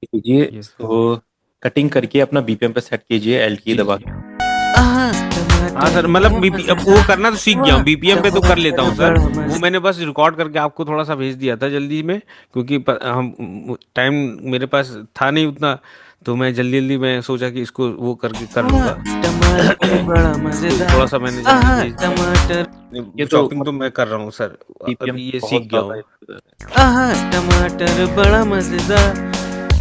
कीजिए yes sir. इसको, cutting करके अपना बीपीएम पे सेट कीजिए, एल की जी दबा जी। के। हाँ सर, मतलब बीपी अब वो करना तो सीख गया हूँ, बीपीएम पे तो कर लेता हूँ सर। वो मैंने बस रिकॉर्ड करके आपको थोड़ा सा भेज दिया था जल्दी में, क्योंकि हम टाइम मेरे पास था नहीं उतना। तो मैं जल्दी जल्दी मैं सोचा कि इसको वो करके कर लूंगा। टमाटर बड़ा तो थोड़ा मजेदार। सा मैंने जल्दी भेज दिया। टमाटर। ये तो चॉपिंग तो मैं कर रहा हूँ सर, बीपीएम अभी ये बहुत सीख गया ज्यादा हूँ। है। टमाटर बड़ा मजेदार।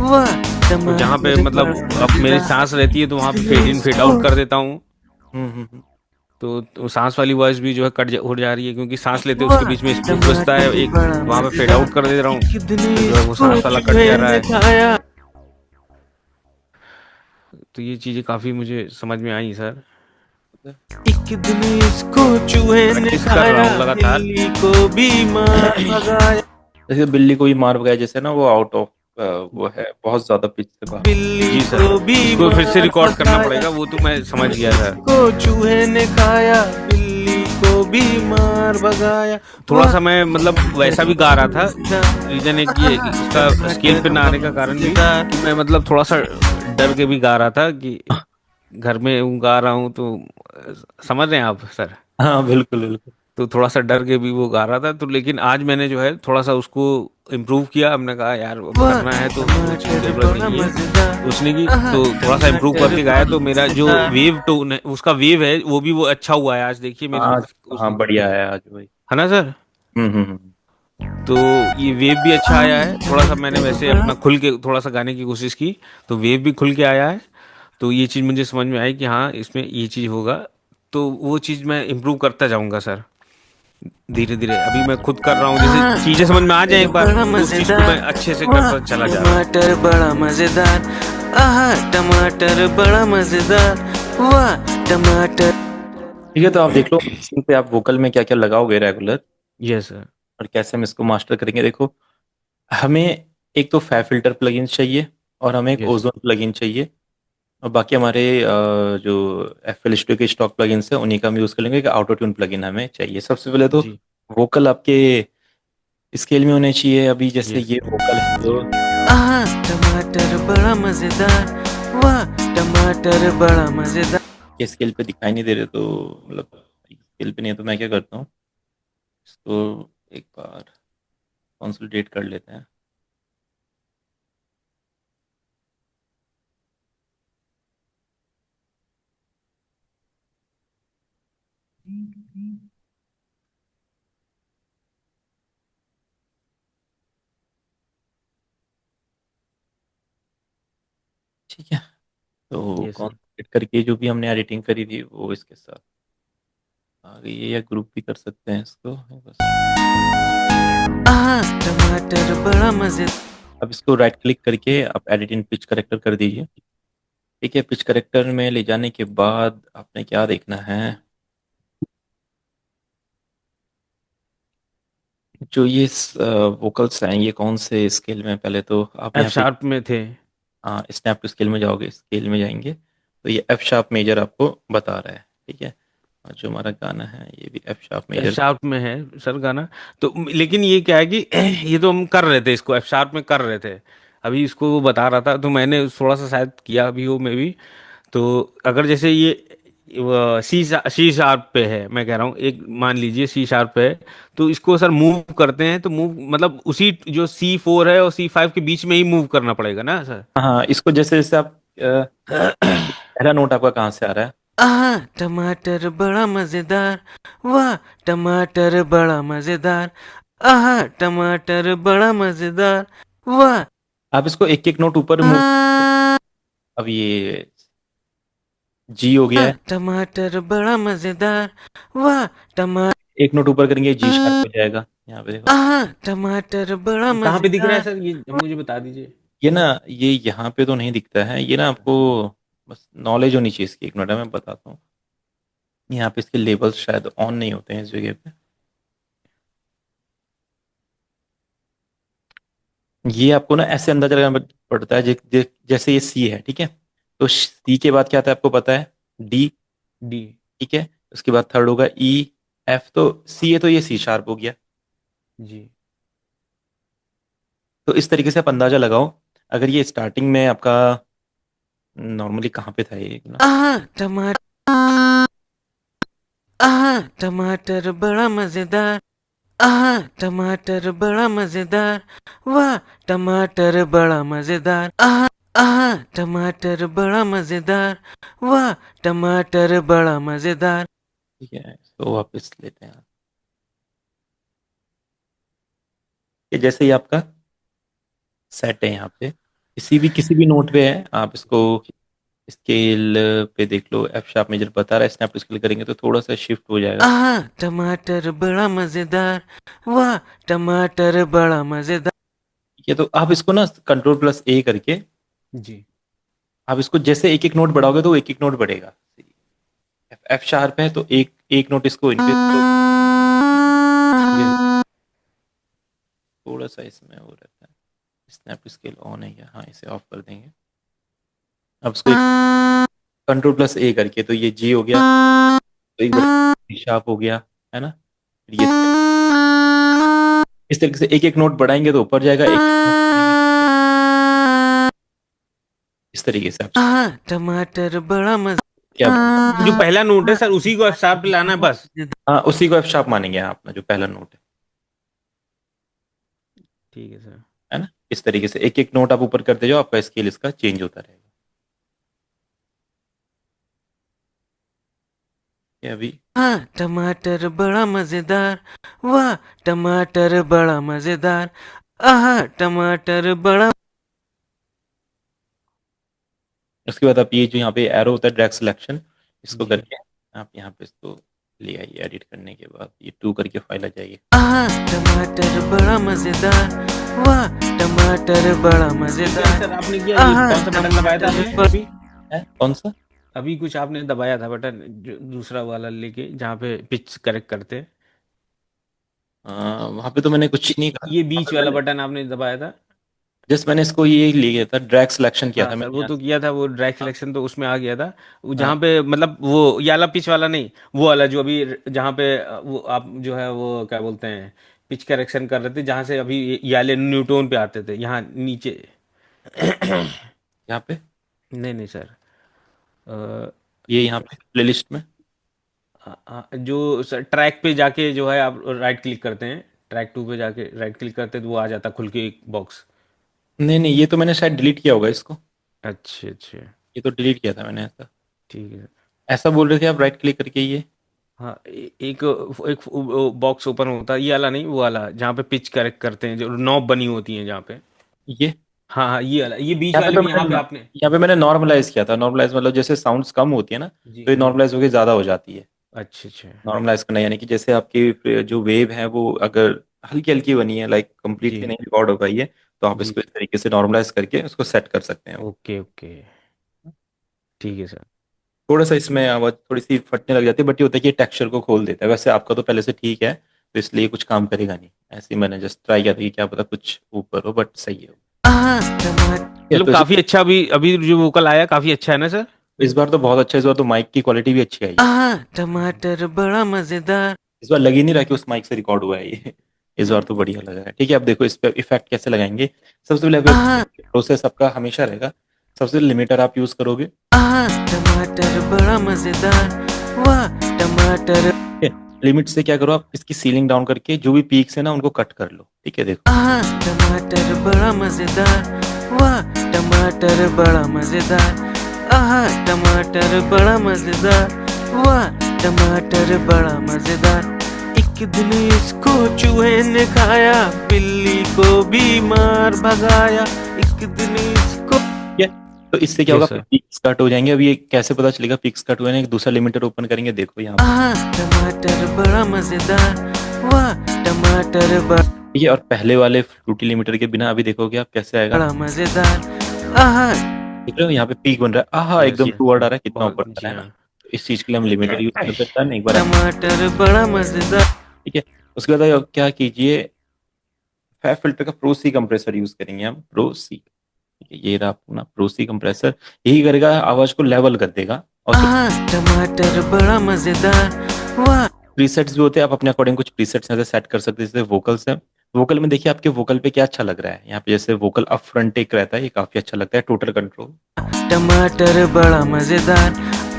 वाह तो जहाँ पे टमाटर मतलब बड़ा अब मेरी मजेदार। सांस रहती है तो वहाँ पे इतने फेड इन फेड इसको आउट कर देता हूँ। हम्म। तो सांस वाली वॉइस भी जो है हो जा रही है, क्योंकि सांस लेते उसके वाह बीच में स्पूट बजता है टमाटर एक, बड़ा वहां पे फेड मजेदार। आउट कर दे रहा हूँ। कितने तो जो है वो इसको सांस वाला कट चूहे जा रहा ने है। खाया। तो ये चीजें काफी मुझे समझ में आई सर। एक दिन इसको चूहे ने प्रैक्टिस कर रहा खाया। हूँ लगातार। बिल्ली को भी मार भगाया। जैसे बिल्ली को भी मार भगाया, जैसे ना वो आउट ऑफ वो है, बहुत ज्यादा पिच से बाहर। बिल्ली जी को सर, भी इसको फिर से मार रिकॉर्ड करना भगाया। पड़ेगा, वो तो मैं एक समझ दिन गया सर। इसको चूहे ने खाया। बिल्ली को भी मार भगाया। थोड़ा वाह सा मैं मतलब वैसा भी गा बड़ा रहा था। मजेदार। रीजन है कि ये इसका स्केल पे टमाटर ना आने बड़ा का कारण भी मजेदार। कि मैं मतलब थोड़ा सा डर के भी गा रहा था कि घर में हूँ गा रहा हूँ तो समझ रहे हैं आप सर। हाँ बिल्कुल बिल्कुल। तो थोड़ा सा डर के भी वो गा रहा था, तो लेकिन आज मैंने जो है थोड़ा सा उसको इम्प्रूव किया। हमने कहा यार अब वाह करना है तो कोई चीज़ टमाटर गड़बड़ बड़ा नहीं है मजेदार। सोचने की। तो थोड़ा सा इम्प्रूव टमाटर करके गाया बड़ा तो मेरा जो मजेदार। वेव टोन है उसका वेव है वो भी वो अच्छा हुआ है आज, देखिए मेरी आज हाँ बढ़िया है आज भाई। है ना सर। हम्म। तो ये वेव भी अच्छा आया है, थोड़ा सा मैंने टमाटर वैसे बड़ा। अपना खुल के थोड़ा सा गाने की कोशिश की, तो वेव भी खुल के आया है। तो ये चीज़ मुझे समझ में आई कि हाँ इसमें ये चीज़ होगा। तो वो चीज़ मैं इम्प्रूव करता जाऊंगा सर, धीरे धीरे। अभी मैं खुद कर रहा हूँ, जैसे चीज़ें समझ में आ जाए टमाटर एक बार बड़ा तो उस चीज़ को मजेदार। मैं अच्छे से वाह करता चला जा रहा हूँ। टमाटर बड़ा मजेदार। टमाटर बड़ा मजेदार। वाह टमाटर। ठीक है, तो आप देख लो इस पे आप वोकल में क्या क्या लगाओगे रेगुलर, यस सर। और कैसे हम इसको मास्टर करेंगे। देखो, हमें एक तो फैब फिल्टर प्लगइन चाहिए, और हमें एक यस ओजोन प्लगइन चाहिए, और बाकी हमारे जो एफ एल स्टूडियो के स्टॉक प्लगइन्स हैं उन्हीं का हम यूज़ कर लेंगे। कि ऑटो ट्यून प्लगइन हमें चाहिए। सबसे पहले तो जी। वोकल आपके स्केल में होने चाहिए। अभी जैसे यस ये वोकल है तो टमाटर बड़ा मजेदार। वाह टमाटर बड़ा मजेदार। ये स्केल पे दिखाई नहीं दे रहे, तो मतलब स्केल पे नहीं है, तो मैं क्या करता हूँ, इसको एक बार कंसोलिडेट कर लेते हैं। ठीक है, तो यस सर। कंसोलिडेट करके जो भी हमने एडिटिंग करी थी वो इसके साथ आ गई है, या ग्रुप भी कर सकते हैं इसको बस। टमाटर बड़ा मजेदार। अब इसको राइट क्लिक करके आप एडिट इन पिच करेक्टर कर दीजिए। ठीक है, पिच करेक्टर में ले जाने के बाद आपने क्या देखना है, जो ये वोकल्स हैं ये कौन से स्केल में, पहले तो आप एफ यहाँ पे शार्प में थे। स्नैप टू स्केल में जाओगे, स्केल में जाएंगे तो ये एफ शार्प मेजर आपको बता रहा है। ठीक है, और जो हमारा गाना है ये भी F sharp F major. Sharp में है सर गाना। तो लेकिन ये क्या है कि ये तो हम कर रहे थे, इसको एफ शार्प में कर रहे थे। अभी इसको वो बता रहा था तो मैंने थोड़ा सा शायद किया भी हो, मैं भी। तो अगर जैसे ये सी शार्प पे है, मैं कह रहा हूँ एक मान लीजिए सी शार्प पे है, तो इसको सर मूव करते हैं तो मूव मतलब उसी जो C4 है और C5 के बीच में ही मूव करना पड़ेगा ना सर। हाँ, इसको जैसे जैसे आप पहला नोट आपका कहाँ से आ रहा है। टमाटर बड़ा मजेदार। वाह टमाटर बड़ा मजेदार। टमाटर बड़ा मजेदार। वाह आप इसको एक एक नोट ऊपर मूव। अब ये जी हो गया है, टमाटर बड़ा मजेदार। वाह टमाटर। एक नोट ऊपर करेंगे जी शार्प हो जाएगा। यहाँ पे देखो, टमाटर बड़ा ये कहाँ पे दिख रहा है मजेदार। सर, ये मुझे बता दीजिए। ये ना, ये यहाँ पे तो नहीं दिखता है, ये ना आपको बस नॉलेज होनी चाहिए इसकी। एक मिनट है, मैं बताता हूँ। यहाँ पे इसके लेबल्स शायद ऑन नहीं होते हैं इस जगह पे। ये आपको ना ऐसे अंदाजा लगाना पड़ता है, जैसे ये सी है, ठीक है, तो सी के बाद क्या आता है आपको पता है, डी। डी। ठीक है, उसके बाद थर्ड होगा ई, एफ, तो सी है तो ये सी शार्प हो गया। जी। तो इस तरीके से आप अंदाजा लगाओ। अगर ये स्टार्टिंग में आपका नॉर्मली कहाँ पे था ये ना, टमाटर टमाटर बड़ा मजेदार। टमाटर बड़ा मजेदार। वाह टमाटर बड़ा मजेदार। टमाटर बड़ा मजेदार। वाह टमाटर बड़ा मजेदार। ठीक है तो वापस लेते हैं। ये जैसे ही आपका सेट है यहाँ पे, किसी भी नोट पे है, आप इसको स्केल पे देख लो, एफ शार्प मेजर बता रहा है, स्नैप टू स्केल करेंगे तो थोड़ा सा शिफ्ट हो जाएगा। टमाटर बड़ा मजेदार। वाह टमाटर बड़ा मजेदार। ठीक है तो आप इसको ना कंट्रोल प्लस ए करके, जी। आप इसको जैसे एक एक नोट बढ़ाओगे तो एक एक नोट बढ़ेगा। एफ शार्प है तो एक एक नोट इसको इंक्रीज करो, थोड़ा सा इसमें हो रहता है। स्नैप स्केल ऑन है क्या? हाँ, इसे ऑफ कर देंगे। अब इसको कंट्रोल प्लस ए करके, तो ये जी हो गया, तो एक बार शार्प हो गया, है ना। फिर ये इस तरीके से एक एक नोट बढ़ाएंगे तो ऊपर जाएगा, इस तरीके से आप टमाटर बड़ा क्या, जो पहला नोट है सर उसी को एफ शार्प लाना है बस। हाँ उसी को एफ शार्प मानेंगे आप अपना जो पहला नोट ठीक है सर। है ना। इस तरीके से एक एक नोट आप ऊपर करते जाओ, आपका स्केल इसका चेंज होता रहेगा। ये अभी टमाटर बड़ा मजेदार। वाह टमाटर बड़ा मजेदार। टमाटर बड़ा। उसके बाद आप ये जो यहाँ पे एरो होता है ड्रैग सिलेक्शन, इसको जी। करके आप यहाँ पे इसको ले आइए। एडिट करने के बाद ये 2 करके फाइल आ जाएगी। टमाटर बड़ा मजेदार। वाह टमाटर बड़ा मजेदार। सर आपने क्या कौन सा बटन दबाया था आपने अभी? है कौन सा? अभी कुछ आपने दबाया था बटन जो दूसरा वाला लेके जहाँ पे पिच करेक्ट करते हैं। वहाँ पे तो मैंने कुछ नहीं कहा, ये बीच वाला बटन आपने दबाया था। जस्ट मैंने इसको ये लिया था, ड्रैग सिलेक्शन किया हाँ था सर मैंने वो यहाँ तो से। किया था, वो ड्रैग हाँ सिलेक्शन तो उसमें आ गया था। वो हाँ जहाँ पे मतलब वो ये वाला पिच वाला नहीं, वो वाला जो अभी जहाँ पे वो आप जो है वो क्या बोलते हैं पिच करेक्शन कर रहे थे, जहाँ से अभी ये वाले न्यूटोन पे आते थे यहाँ नीचे। यहाँ पे, नहीं नहीं सर। अ, ये यहाँ पे प्लेलिस्ट में। जो सर ट्रैक पे जाके जो है आप राइट क्लिक करते हैं, ट्रैक 2 पे जाके राइट क्लिक करते हैं तो वो आ जाता है खुल के एक बॉक्स। नहीं नहीं, ये तो मैंने शायद डिलीट किया होगा इसको। अच्छे अच्छे। ये तो डिलीट किया था मैंने ऐसा। ठीक है। ऐसा बोल रहे थे आप राइट क्लिक करके ये। हाँ एक एक बॉक्स ओपन होता है, ये वाला नहीं, वो वाला जहाँ पे पिच करेक्ट करते हैं जो नॉब बनी होती है जहाँ पे। ये हाँ हाँ ये वाला, ये बीच यहाँ पे वाले तो में यहाँ पे मैंने आपने। यहाँ पे मैंने नॉर्मलाइज किया था। नॉर्मलाइज मतलब जैसे साउंड्स कम होती है ना, जी। तो ये नॉर्मलाइज होके ज़्यादा हो जाती है। अच्छे अच्छे। नॉर्मलाइज करना यानी कि जैसे आपकी जो वेव है वो अगर हल्की हल्की बनी है, लाइक जी कंप्लीटली नहीं रिकॉर्ड हो पाई है, तो आप जी। इसको इस तरीके से नॉर्मलाइज करके उसको सेट कर सकते हैं। Okay okay. ठीक है सर। थोड़ा सा इसमें आवाज़ थोड़ी सी फटने लग जाती है, बट ये होता है कि टेक्सचर को खोल देता है। वैसे आपका तो पहले से ठीक है, तो इसलिए कुछ काम करेगा नहीं। ऐसे ही मैंने जस्ट ट्राई किया था कि क्या पता कुछ ऊपर हो, बट सही है। ठीक है, मतलब तो काफी अच्छा, अभी अभी जो वोकल आया काफी अच्छा है ना सर। इस बार तो बहुत अच्छा है। इस बार तो माइक की क्वालिटी भी अच्छी आई है। टमाटर बड़ा मजेदार। इस बार लग ही नहीं रहा कि उस माइक से रिकॉर्ड हुआ है ये। इस बार तो बढ़िया लग रहा है। ठीक है, अब देखो इस पे इफेक्ट कैसे लगाएंगे। सबसे पहले प्रोसेस आपका हमेशा रहेगा, सबसे लिमिटर आप यूज करोगे। टमाटर बड़ा मजेदार। वाह टमाटर। लिमिट से क्या करो, आप इसकी सीलिंग डाउन करके जो भी पीक्स है ना उनको कट कर लो। ठीक है, देखो टमाटर बड़ा मजेदार। वाह टमाटर बड़ा मजेदार। टमाटर बड़ा मजेदार। वाह टमाटर बड़ा मजेदार। एक दिन इसको चूहे ने खाया, बिल्ली को भी मार भगाया। एक दिन इसको। ठीक है, तो इससे क्या यस होगा, सर। पीक्स कट हो जाएंगे। अब ये कैसे पता चलेगा पीक्स कट हुए ना? एक दूसरा लिमिटर ओपन करेंगे, देखो यहाँ पे। टमाटर बड़ा मजेदार। वाह टमाटर बड़ा। ठीक है, और पहले वाले फ्रूटी लिमिटर के बिना अभी देखोगे आप कैसे आएगा। बड़ा मजेदार। देख रहे हो यहाँ पे पीक बन रहा है। आहा, यस एकदम यस। टू वर्ड आ रहा है, कितना बहुत ऊपर जी चला है ना। हाँ। तो इस चीज के लिए हम लिमिटर यूज कर सकते हैं। एक बार टमाटर बड़ा मजेदार। ठीक है, उसके बाद आप क्या कीजिए, फैब फिल्टर का प्रो सी कंप्रेसर यूज करेंगे हम। प्रो सी, ठीक है, ये रहा अपना प्रो सी कंप्रेसर। यही करेगा, आवाज को लेवल कर देगा। और टमाटर बड़ा मजेदार। वाह प्रीसेट्स भी होते हैं, आप अपने अकॉर्डिंग कुछ प्रीसेट्स ऐसे सेट कर सकते हैं। जैसे वोकल्स है, वोकल में देखिए आपके वोकल पे क्या अच्छा लग रहा है, यहाँ पे जैसे वोकल अप फ्रंट टेक रहता है, ये काफी अच्छा लगता है, टोटल कंट्रोल। टमाटर बड़ा मजेदार,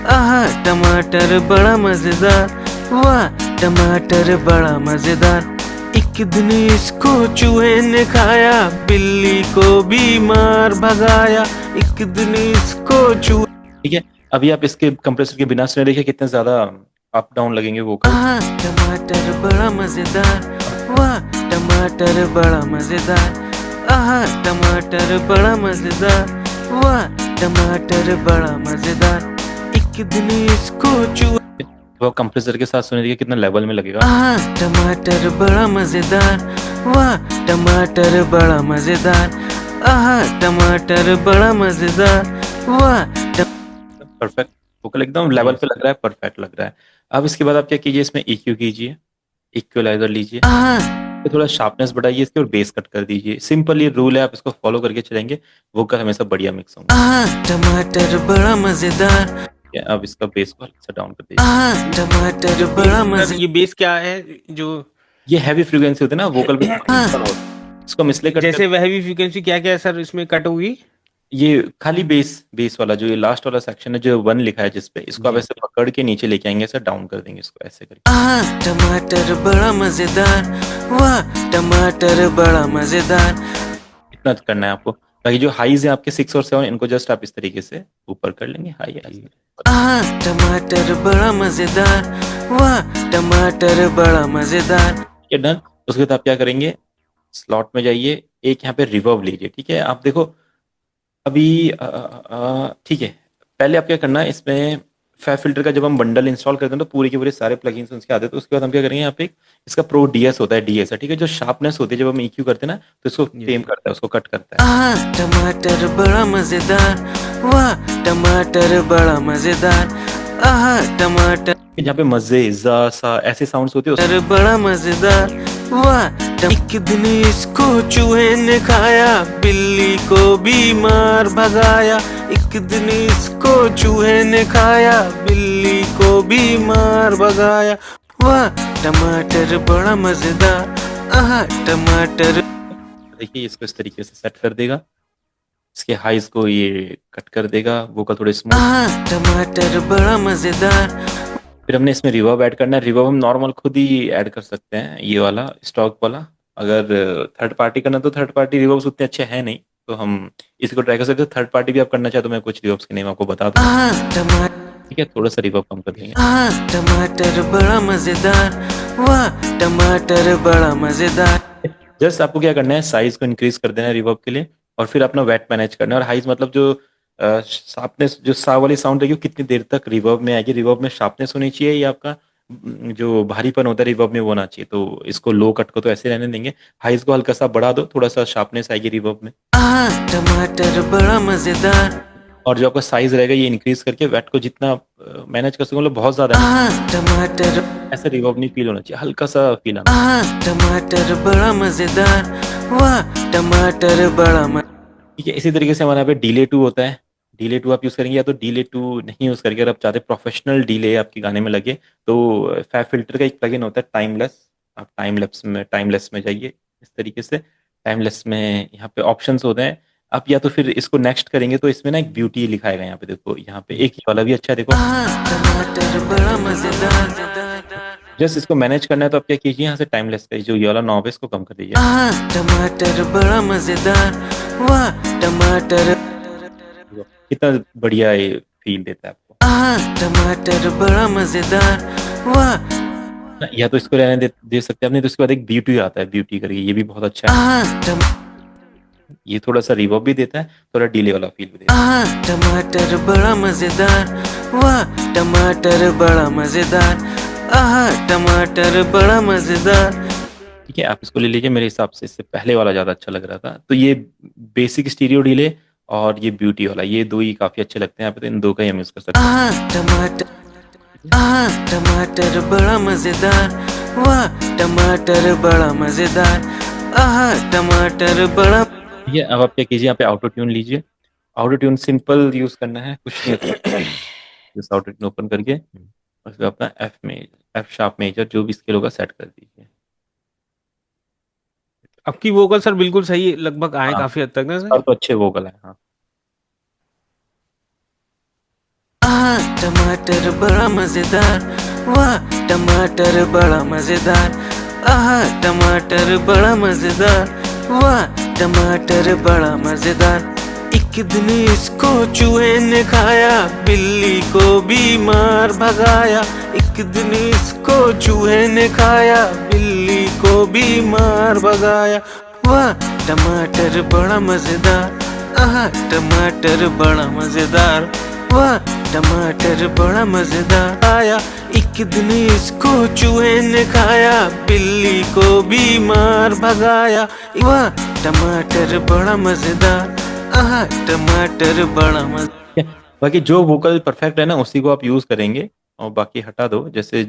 आहा टमाटर बड़ा मजेदार, वाह टमाटर बड़ा मजेदार। एक दिन इसको चूहे ने खाया, बिल्ली को भी मार भगाया। एक दिन इसको चूहे ठीक है, अभी आप इसके कंप्रेसर के बिना सुने देखिए कितने ज्यादा अप डाउन लगेंगे वोकल। आहा टमाटर बड़ा मजेदार, वाह टमाटर बड़ा मजेदार, आहा टमाटर बड़ा मजेदार, वाह टमाटर बड़ा मजेदार। एक दिन इसको चूहे वो कंप्रेसर के साथ सुने देखिए कितना लेवल में लगेगा। आहा टमाटर बड़ा मजेदार, वाह टमाटर बड़ा मजेदार, आहा टमाटर बड़ा मजेदार, वाह परफेक्ट, वोकल एकदम लेवल पे लग रहा है, परफेक्ट लग रहा है। अब इसके बाद आप क्या कीजिए, इसमें EQ कीजिए, इक्वलाइजर लीजिए, आहा तो थोड़ा शार्पनेस बढ़ाइए इसके और बेस कट कर दीजिए। सिंपल ये रूल है, आप इसको फॉलो करके चलेंगे, वोकल हमेशा बढ़िया मिक्स होंगे। आहा टमाटर बड़ा मजेदार, ठीक है, अब इसका बेस को हल्का सा डाउन कर दीजिए। आहा टमाटर बड़ा सर मजेदार, ये बेस क्या है जो ये हैवी फ्रीक्वेंसी होती है ना वोकल पे, इसको हम इसलिए कट कर, जैसे वह भी फ्रीक्वेंसी क्या क्या है सर इसमें कट होगी? ये खाली बेस, बेस वाला जो ये लास्ट वाला सेक्शन है जो 1 लिखा है जिस पे, इसको आप जी ऐसे पकड़ के नीचे लेके आएंगे, ऐसे डाउन कर देंगे इसको ऐसे करके। आहा टमाटर बड़ा मजेदार, वाह टमाटर बड़ा मजेदार। इतना करना है आपको, बाकी जो हाईज है आपके 6 और 7 इनको जस्ट आप इस तरीके से ऊपर कर लेंगे, हाई ऐसे। आहा टमाटर बड़ा मजेदार, वाह टमाटर बड़ा मजेदार। ये डन। उसके बाद आप क्या करेंगे, स्लॉट में जाइए, एक यहाँ पे रिवर्ब लीजिए। ठीक है, आप देखो अभी ठीक है, पहले आप क्या करना है, इसमें फैब फिल्टर का जब हम बंडल इंस्टॉल करते हैं तो पूरे के पूरे सारे प्लगइन्स उसके आते हैं, तो उसके बाद हम क्या करेंगे, यहाँ पे इसका प्रो DS होता है, DS है, ठीक है, जो शार्पनेस होती है जब हम EQ करते हैं ना, तो इसको टेम करता है, उसको कट करता है। आहा टमाटर बड़ा मजेदार, वाह टमाटर बड़ा मजेदार, आहा टमाटर जहाँ पे मजे जा सा ऐसे साउंड्स होते हैं टमाटर बड़ा मजेदार, वाह एक दिन इसको चूहे ने खाया, बिल्ली को भी मार भगाया। एक दिन इसको चूहे ने खाया, बिल्ली को भी मार भगाया, वाह टमाटर बड़ा मजेदार, आहा टमाटर देखिए इसको इस तरीके से सेट कर देगा, इसके हाइज को ये कट कर देगा, वोकल थोड़े स्मूथ। आहा टमाटर बड़ा मजेदार, फिर हमने इसमें रिवर्ब ऐड करना है, रिवर्ब हम नॉर्मल खुद ही ऐड कर सकते हैं, ये वाला स्टॉक वाला। अगर थर्ड पार्टी करना तो थर्ड पार्टी रिवर्ब्स उतने अच्छे हैं नहीं, तो हम इसको ट्राई कर सकते हैं। थर्ड पार्टी भी आप करना चाहे तो मैं कुछ रिवर्ब्स के नेम आपको बता दूँ। आहा टमाटर ठीक है, थोड़ा सा रिवर्ब कम कर देंगे। आहा टमाटर बड़ा मजेदार, वाह टमाटर बड़ा मजेदार। जस्ट आपको क्या करना है, साइज को इंक्रीज कर देना है रिवर्ब के लिए, और फिर अपना वेट मैनेज करना है। और हाइज मतलब जो शार्पनेस, जो सा वाली साउंड रहेगी वो कितनी देर तक रिवर्ब में आएगी, रिवर्ब में शार्पनेस होनी चाहिए, या आपका जो भारीपन होता है रिवर्ब में वो होना चाहिए। तो इसको लो कट को तो ऐसे रहने देंगे, हाइज को हल्का सा बढ़ा दो, थोड़ा सा शार्पनेस आएगी रिवर्ब में। आहा टमाटर बड़ा मजेदार, और जो आपका साइज रहेगा ये इंक्रीज करके वेट को जितना मैनेज कर सको, मतलब बहुत ज्यादा नहीं, आहा टमाटर ऐसा रिवर्ब नहीं फील होना चाहिए, हल्का सा फील आना। आहा टमाटर बड़ा मजेदार, वाह टमाटर बड़ा ठीक है, इसी तरीके से हमारे यहाँ पे डीले 2 होता है। डीले 2 आप यूज़ करेंगे, या तो डीले 2 नहीं यूज़ करके अगर आप चाहते प्रोफेशनल डीले आपके गाने में लगे, तो फैब फिल्टर का एक प्लगइन होता है टाइमलेस। आप टाइमलेस में जाइए, इस तरीके से टाइमलेस में यहाँ पे ऑप्शंस होते हैं। आप या तो फिर इसको नेक्स्ट करेंगे तो इसमें ना एक ब्यूटी लिखाएगा, यहाँ पे देखो, यहाँ पे एक ये वाला भी अच्छा है, देखो। आहा टमाटर बड़ा मजेदार, जस्ट इसको मैनेज करना है तो आप क्या कीजिए, यहाँ से टाइमलेस का जो ये वाला नॉब है इसको कम कर दीजिए। आहा टमाटर बड़ा मजेदार, वाह टमाटर कितना बढ़िया ये फील देता है आपको। आहा टमाटर बड़ा मजेदार, वाह या तो इसको रहने दे सकते हैं अपने, तो उसके बाद एक ब्यूटी आता है, ब्यूटी करके, ये भी बहुत अच्छा है। आहा ये थोड़ा सा रिवर्ब भी देता है, थोड़ा डिले वाला फील भी देता है। आहा टमाटर बड़ा मजेदार, वाह टमाटर बड़ा मजेदार, आहा टमाटर बड़ा मजेदार। ठीक है, आप इसको ले लीजिए, मेरे हिसाब से इससे पहले वाला ज़्यादा अच्छा लग रहा था। तो ये बेसिक स्टीरियो डिले और ये ब्यूटी वाला, ये दो ही काफ़ी अच्छे लगते हैं यहाँ पे, तो इन दो का ही हम यूज़ कर सकते हैं। आहा टमाटर बड़ा मजेदार, वाह टमाटर बड़ा मजेदार, आहा टमाटर बड़ा ठीक है, अब आप क्या कीजिए, यहाँ पे ऑटो ट्यून लीजिए। ऑटो ट्यून सिंपल यूज़ करना है, कुछ नहीं होता। इस ऑटो ट्यून ओपन करके उसको अपना एफ शार्प मेजर जो भी स्केल होगा सेट कर दीजिए। आपकी वोकल सर बिल्कुल सही लगभग आए हाँ, काफी हद तक ना और सर। तो अच्छे वोकल है। हाँ, टमाटर बड़ा मजेदार, वाह टमाटर बड़ा मजेदार, आहा टमाटर बड़ा मजेदार, वाह टमाटर बड़ा मजेदार। एक दिन इसको चूहे ने खाया, बिल्ली को बीमार भगाया। एक दिन इसको चूहे ने खाया, बिल्ली को बीमार भगाया। वाह टमाटर बड़ा मजेदार, आहा टमाटर बड़ा मजेदार, वाह टमाटर बड़ा मजेदार। आया एक दिन इसको चूहे ने खाया, बिल्ली को बीमार भगाया। वाह टमाटर बड़ा मजेदार, आहा टमाटर बड़ा मजेदार। ठीक है। बाकी जो वोकल परफेक्ट है ना उसी को आप यूज करेंगे, और बाकी हटा दो। जैसे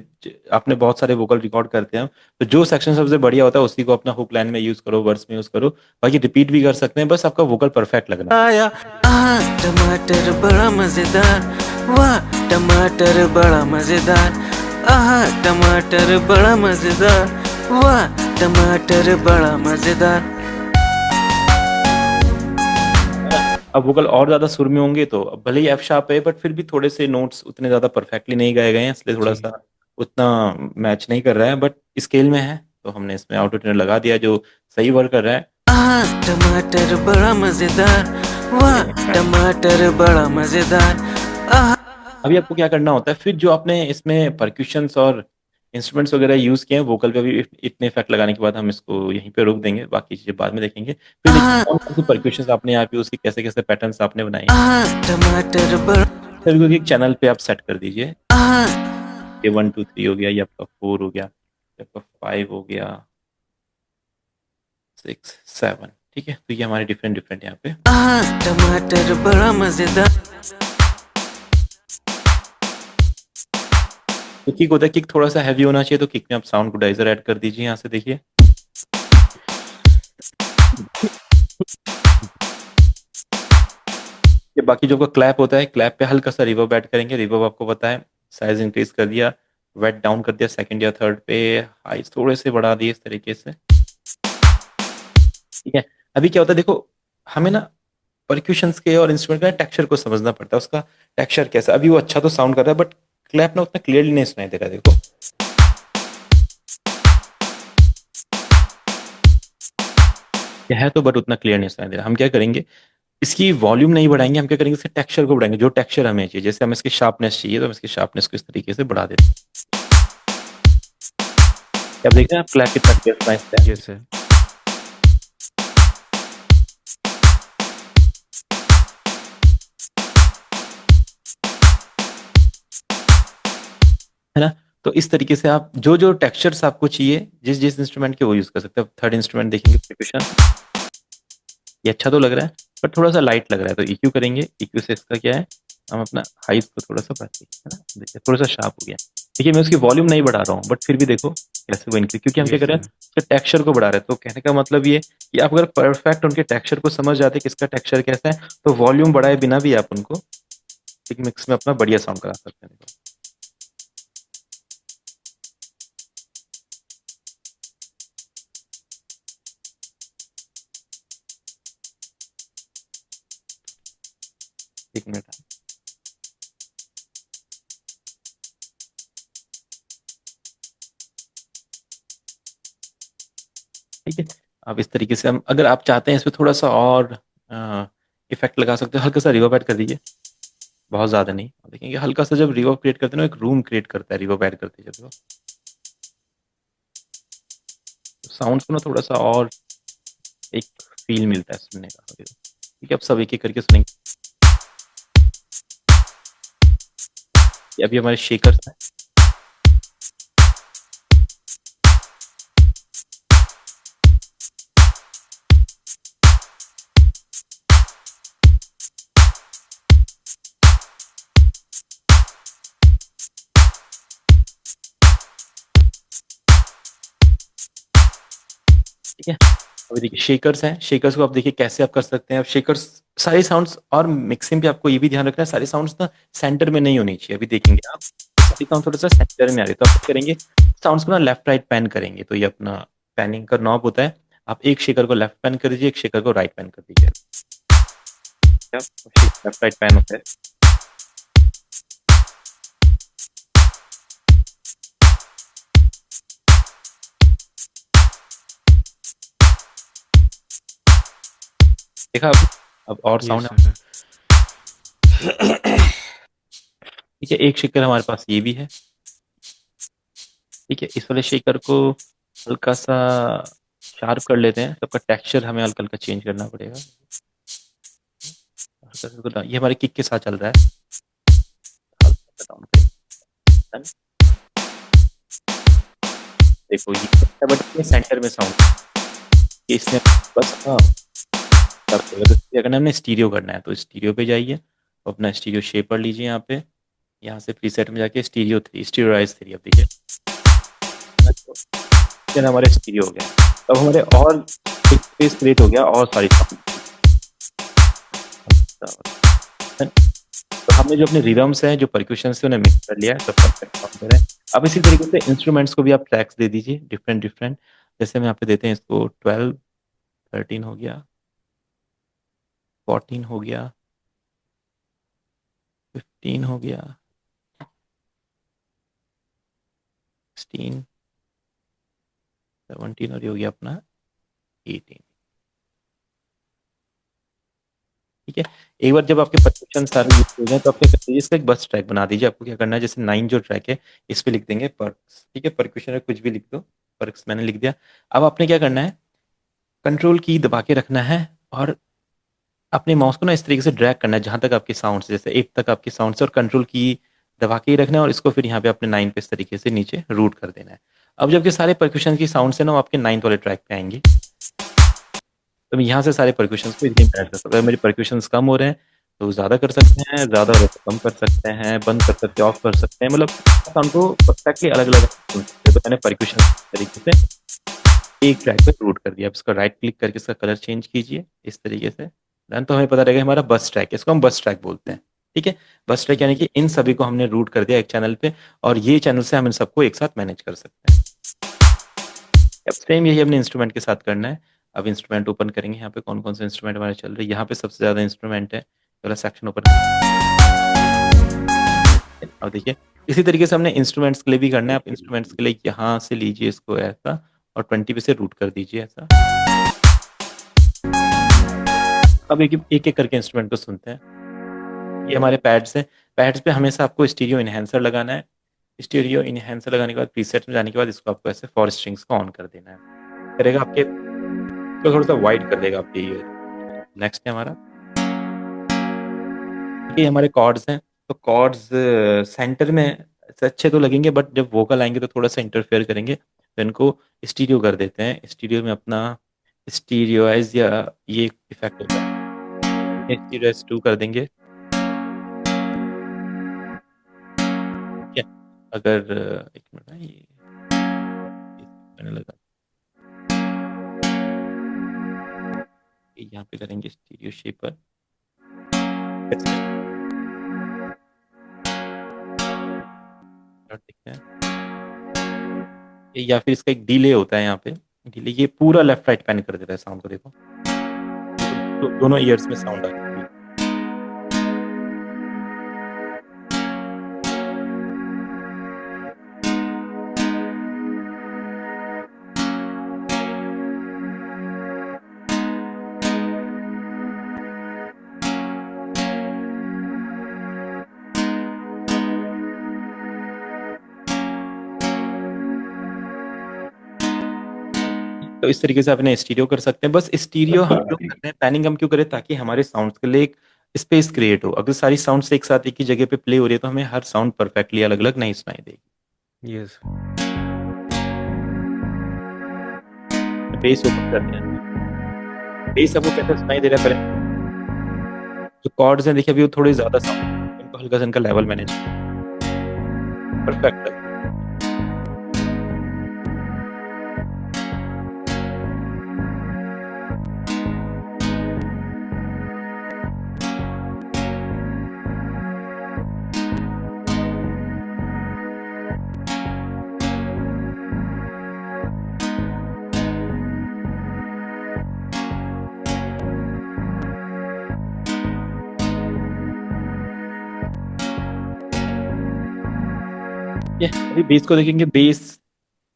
आपने बहुत सारे वोकल रिकॉर्ड करते हैं, तो जो सेक्शन सबसे बढ़िया होता है उसी को अपना हुक लाइन में यूज करो, वर्ड्स में यूज करो। बाकी रिपीट भी कर सकते हैं, बस आपका वोकल परफेक्ट लगना चाहिए। आया आहा टमाटर बड़ा मजेदार, वाह टमाटर बड़ा मजेदार, आहा टमाटर बड़ा मजेदार, वाह टमाटर बड़ा मजेदार। अब वोकल और ज्यादा सुर में होंगे तो अब भले ही एफ शार्प है, बट फिर भी थोड़े से नोट्स उतने ज्यादा परफेक्टली नहीं गाए गए हैं, इसलिए थोड़ा जी। सा उतना मैच नहीं कर रहा है। बट स्केल में है तो हमने इसमें ऑटो ट्यूनर लगा दिया जो सही वर्क कर रहा है। आहा टमाटर बड़ा मजेदार, वाह टमाटर बड़ा मजेदार, आहा। अभी आपको क्या करना होता है, फिर जो आपने इसमें परक्यूशंस और इंस्ट्रूमेंट्स वगैरह यूज किए हैं वोकल पे, भी इतने इफेक्ट लगाने के बाद हम इसको यहीं पे रोक देंगे, बाकी चीजें बाद में देखेंगे। फिर देखिए आहा कौन कौन सी परक्यूशंस आपने यहाँ पे यूज की, कैसे कैसे पैटर्न्स आपने बनाए हैं। आहा टमाटर बड़ा, फिर क्योंकि एक चैनल पे आप सेट कर दीजिए। आहा ये 1 2 3 हो गया, ये आपका 4 हो गया, ये आपका 5 हो गया, 6 7। ठीक है, तो ये हमारे डिफरेंट डिफरेंट यहाँ पे। आहा टमाटर बड़ा मजेदार। तो किक होता है, किक थोड़ा सा हैवी होना चाहिए, तो किक में आप साउंड गुडाइजर ऐड कर दीजिए। यहाँ से देखिए, ये बाकी जो आपका क्लैप होता है, क्लैप पे हल्का सा रिवर्ब ऐड करेंगे। रिवर्ब आपको पता है, साइज इंक्रीज कर दिया, वेट डाउन कर दिया, सेकंड या थर्ड पे हाई थोड़े से बढ़ा दिए, इस तरीके से। ठीक है। अभी क्या होता है देखो, हमें ना परक्यूशंस के और इंस्ट्रूमेंट का टेक्सचर को समझना पड़ता है, उसका टेक्सचर कैसा। अभी वो अच्छा तो साउंड कर रहा है, बट क्लैप ना उतना क्लियरली नहीं सुनाई दे रहा है। देखो क्या है तो, बट उतना क्लियर नहीं सुनाई दे रहा। हम क्या करेंगे, इसकी वॉल्यूम नहीं बढ़ाएंगे, हम क्या करेंगे, इसके टेक्सचर को बढ़ाएंगे। जो टेक्सचर हमें चाहिए, जैसे हमें इसकी शार्पनेस चाहिए तो हम इसकी शार्पनेस को इस तरीके से बढ़ा देते हैं। अब देख रहे हैं आप क्लैप कितना क्लियर सुनाई देता है। Yes sir. है ना। तो इस तरीके से आप जो जो टेक्सचर्स आपको चाहिए, जिस जिस इंस्ट्रूमेंट के, वो यूज कर सकते हैं। थर्ड इंस्ट्रूमेंट देखेंगे, percussion। ये अच्छा तो लग रहा है, पर थोड़ा सा लाइट लग रहा है, तो EQ करेंगे। EQ से इसका क्या है, हम अपना हाइट को थोड़ा सा बढ़ाते हैं, है ना। देखिए थोड़ा सा शार्प हो गया। देखिए मैं उसकी वॉल्यूम नहीं बढ़ा रहा हूँ, बट फिर भी देखो कैसे वो इंक्रीज, क्योंकि हम क्या यस कर रहे हैं, सर। उसके टेक्सचर को बढ़ा रहे हैं। तो कहने का मतलब ये कि आप अगर परफेक्ट उनके टेक्सचर को समझ जाते कि इसका टेक्सचर कैसा है, तो वॉल्यूम बढ़ाए बिना भी आप उनको एक मिक्स में अपना बढ़िया साउंड करा सकते हैं। देखो एक मिनट। ठीक है। अब इस तरीके से हम, अगर आप चाहते हैं इसमें थोड़ा सा और इफेक्ट लगा सकते हो, हल्का सा रिवर्ब ऐड कर दीजिए, बहुत ज्यादा नहीं। आप देखेंगे हल्का सा जब रिवर्ब क्रिएट करते हैं ना, एक रूम क्रिएट करता है रिवर्ब ऐड करते हैं जब, तो साउंड को ना थोड़ा सा और एक फील मिलता है सुनने का। ठीक है, अब सब एक एक करके सुनेंगे। ये अभी हमारे शेकर्स हैं। ठीक है, अभी देखिए शेकर्स हैं। शेकर्स को आप देखिए कैसे आप कर सकते हैं। अब शेकर्स सारे साउंड्स, और मिक्सिंग पे आपको ये भी ध्यान रखना है, सारे साउंड्स ना सेंटर में नहीं होनी चाहिए। अभी देखेंगे आप, सारे साउंड थोड़ा सा सेंटर में आ रहे, तो आप क्या करेंगे, साउंड्स को ना लेफ्ट राइट पैन करेंगे। तो ये अपना पैनिंग का नॉब होता है, आप एक शेकर को लेफ्ट पैन कर दीजिए, एक शेकर को राइट पैन कर दीजिए। लेफ्ट राइट पैन होता है। देखा अब और यस साउंड है। सर। ठीक है, एक शेकर हमारे पास ये भी है। ठीक है, इस वाले शेकर को हल्का सा शार्प कर लेते हैं, तो आपका टेक्सचर हमें हल्का हल्का चेंज करना पड़ेगा। ये हमारे किक के साथ चल रहा है। हल्का सा down करें। देखो ये बट ये सेंटर में साउंड इसने बस तब क्या करना है, हमने स्टीरियो करना है, तो स्टीरियो पे जाइए, तो अपना स्टीरियो शेपर लीजिए। यहाँ पे यहाँ से प्रीसेट में जाके स्टीरियो 3 स्टीरियोराइज 3 अब देखिए हमारे स्टीरियो हो गया। अब हमारे और स्पेस क्रिएट हो गया और सारी तो हमने जो अपने रिदम्स हैं, जो परक्यूशन से उन्हें मिक्स कर लिया है, तो परफेक्ट साउंड दे रहा है। अब इसी तरीके से इंस्ट्रूमेंट्स को भी आप ट्रैक्स दे दीजिए डिफरेंट डिफरेंट। जैसे हम यहाँ पे देते हैं इसको 12, 13 हो गया, 14 हो गया, 15 हो गया, 16, 17 और ये हो गया अपना 18। ठीक है, एक बार जब आपके परक्यूशन सारे यूज हो जाए तो आप क्या कर दीजिए, इसका एक बस ट्रैक बना दीजिए। आपको क्या करना है, जैसे 9 जो ट्रैक है इस पे लिख देंगे पर्क्स। ठीक है, परक्यूशन में कुछ भी लिख दो, पर्क्स मैंने लिख दिया। अब आपने क्या करना है, कंट्रोल की दबा के रखना है और अपने माउस को ना इस तरीके से ड्रैग करना है जहां तक आपके साउंड से, जैसे 8 तक आपके साउंड से, और कंट्रोल की दबा के ही रखना है और इसको फिर यहाँ पे अपने 9 पे इस तरीके से नीचे रूट कर देना है। अब जबकि सारे परक्यूशन की साउंड से ना वो आपके 9th वाले ट्रैक पे आएंगे, तो मैं यहाँ से सारे परक्यूशन को इजीली मैनेज कर सकता हूँ। अगर मेरे परक्यूशन कम हो रहे हैं तो ज़्यादा कर सकते हैं, ज़्यादा हो रहे तो कम कर सकते हैं, बंद कर सकते हैं, ऑफ कर सकते हैं, मतलब साउंड को परफेक्टली अलग अलग सुन सकते हैं। तो मैंने परक्यूशन तरीके से एक ट्रैक पे रूट कर दिया। अब इसका राइट क्लिक करके इसका कलर चेंज कीजिए इस तरीके से, देन तो हमें पता रहेगा हमारा बस ट्रैक है, इसको हम बस ट्रैक बोलते हैं। ठीक है, बस ट्रैक यानी कि इन सभी को हमने रूट कर दिया एक चैनल पे, और ये चैनल से हम इन सबको एक साथ मैनेज कर सकते हैं। अब सेम यही अपने इंस्ट्रूमेंट के साथ करना है। अब इंस्ट्रूमेंट ओपन करेंगे, यहाँ पे कौन कौन से इंस्ट्रूमेंट हमारे चल रहे हैं। यहाँ पे सबसे ज़्यादा इंस्ट्रूमेंट है, पहला सेक्शन ओपन। अब देखिए इसी तरीके से हमने इंस्ट्रूमेंट्स के लिए भी करना है। आप इंस्ट्रूमेंट्स के लिए यहाँ से लीजिए इसको ऐसा और 20 पे से रूट कर दीजिए ऐसा। अब एक एक करके इंस्ट्रूमेंट को सुनते हैं। ये हमारे पैड्स हैं, पैड्स पे हमेशा आपको स्टीरियो इनहेंसर लगाना है। स्टीरियो इनहेंसर लगाने के बाद प्रीसेट में जाने के बाद इसको आपको ऐसे 4 स्ट्रिंग्स को ऑन कर देना है, करेगा आपके तो थोड़ा सा वाइड कर देगा आपके ईयर। नेक्स्ट है हमारा, ये हमारे कॉर्ड्स हैं। तो कॉर्ड्स सेंटर में से अच्छे तो लगेंगे, बट जब वोकल आएंगे तो थोड़ा सा इंटरफेयर करेंगे, तो इनको स्टीरियो कर देते हैं। स्टीरियो में अपना स्टीरियोइज या ये इफेक्ट होता है, स्टीरियोइज 2 कर देंगे। ठीक है, अगर एक मिनट है, ये मैंने लगा यहाँ पे करेंगे स्टीरियो शेपर। देखते हैं, या फिर इसका एक डिले होता है यहाँ पे, डिले ये पूरा लेफ्ट राइट पैन कर देता है साउंड को। देखो तो दोनों ईयर्स में साउंड आ रही है। तो इस तरीके से अपने स्टीरियो कर सकते हैं। बस स्टीरियो हम क्यों करते हैं, पैनिंग हम क्यों करें, ताकि हमारे साउंड के लिए एक स्पेस क्रिएट हो। अगर सारी साउंड एक साथ एक ही जगह पे प्ले हो रही है तो हमें हर साउंड परफेक्टली अलग अलग नहीं सुनाई देगी। यस बेस ओपन करते हैं, बेस आपको कैसे सुनाई दे रहा है पहले। जो कॉर्ड्स हैं देखिए अभी वो थोड़े ज्यादा साउंड, इनको हल्का सा इनका लेवल मैनेज परफेक्ट है। ये अभी बेस को देखेंगे, बेस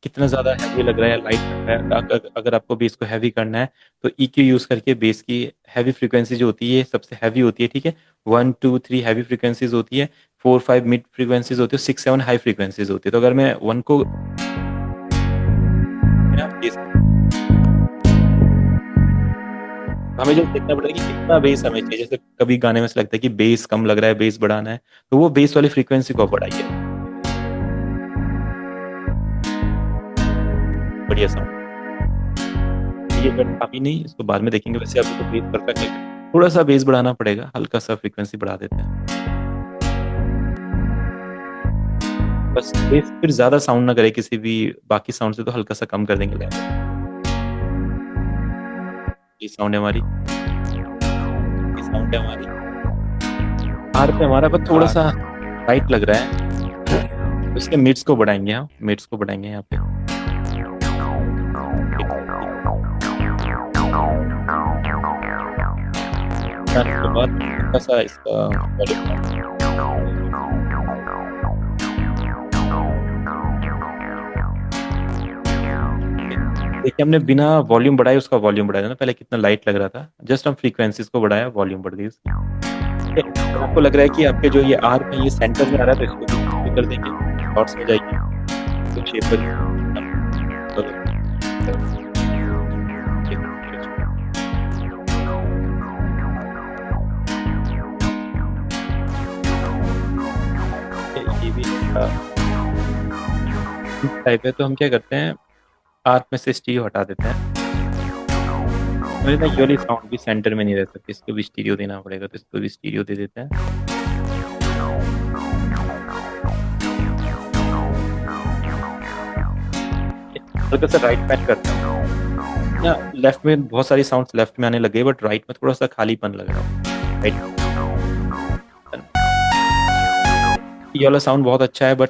कितना ज़्यादा हैवी लग रहा है, लाइट लग रहा है। अगर आपको बेस को हैवी करना है तो EQ यूज़ करके बेस की हैवी फ्रीक्वेंसी जो होती है सबसे हैवी होती है, ठीक है। 1 2 3 हैवी फ्रीक्वेंसीज होती है, 4 5 मिड फ्रीक्वेंसीज होती है, 6 7 हाई फ्रीक्वेंसीज होती है। तो अगर मैं 1 को मेरा बेस, हमें जो देखना पड़ेगा कि कितना बेस हमें चाहिए। जैसे कभी गाने में से लगता है कि बेस कम लग रहा है, बेस बढ़ाना है, तो वो बेस वाली फ्रीक्वेंसी को आप बढ़ाइए, बढ़िया साउंड। ये बट अभी नहीं, इसको बाद में देखेंगे। वैसे अभी तो बेस परफेक्ट है, थोड़ा सा बेस बढ़ाना पड़ेगा, हल्का सा फ्रीक्वेंसी बढ़ा देते हैं बस। बेस फिर ज्यादा साउंड ना करे किसी भी बाकी साउंड से, तो हल्का सा कम कर देंगे लेवल। ये साउंड है हमारी, ये साउंड है हमारी आर पे हमारा, बस थोड़ा सा टाइट लग रहा है। उसके मिड्स को बढ़ाएंगे, हम मिड्स को बढ़ाएंगे यहाँ पे। उसके बाद थोड़ा सा इसका देखिए, हमने बिना वॉल्यूम बढ़ाए उसका वॉल्यूम बढ़ाया ना, पहले कितना लाइट लग रहा था। जस्ट हम फ्रीक्वेंसीज को बढ़ाया, वॉल्यूम बढ़ गई उसकी। तो आपको लग रहा है कि आपके जो ये आर में ये सेंटर में आ रहा है, तो इसको भी कर देंगे, शॉर्ट्स में जाएगी तो शेप ये भी टाइप है। तो हम क्या करते हैं, आर में से स्टीरियो हटा देते हैं। मुझे ना ये वाली साउंड भी सेंटर में नहीं रह सकती, इसको भी स्टीरियो देना पड़ेगा, तो इसको भी स्टीरियो दे देते हैं। हल्का सा राइट पैन करते हैं या लेफ्ट में, बहुत सारी साउंड्स लेफ्ट में आने लगे, बट राइट में थोड़ा सा खालीपन लग रहा है। राइट ये वाला साउंड बहुत अच्छा है, बट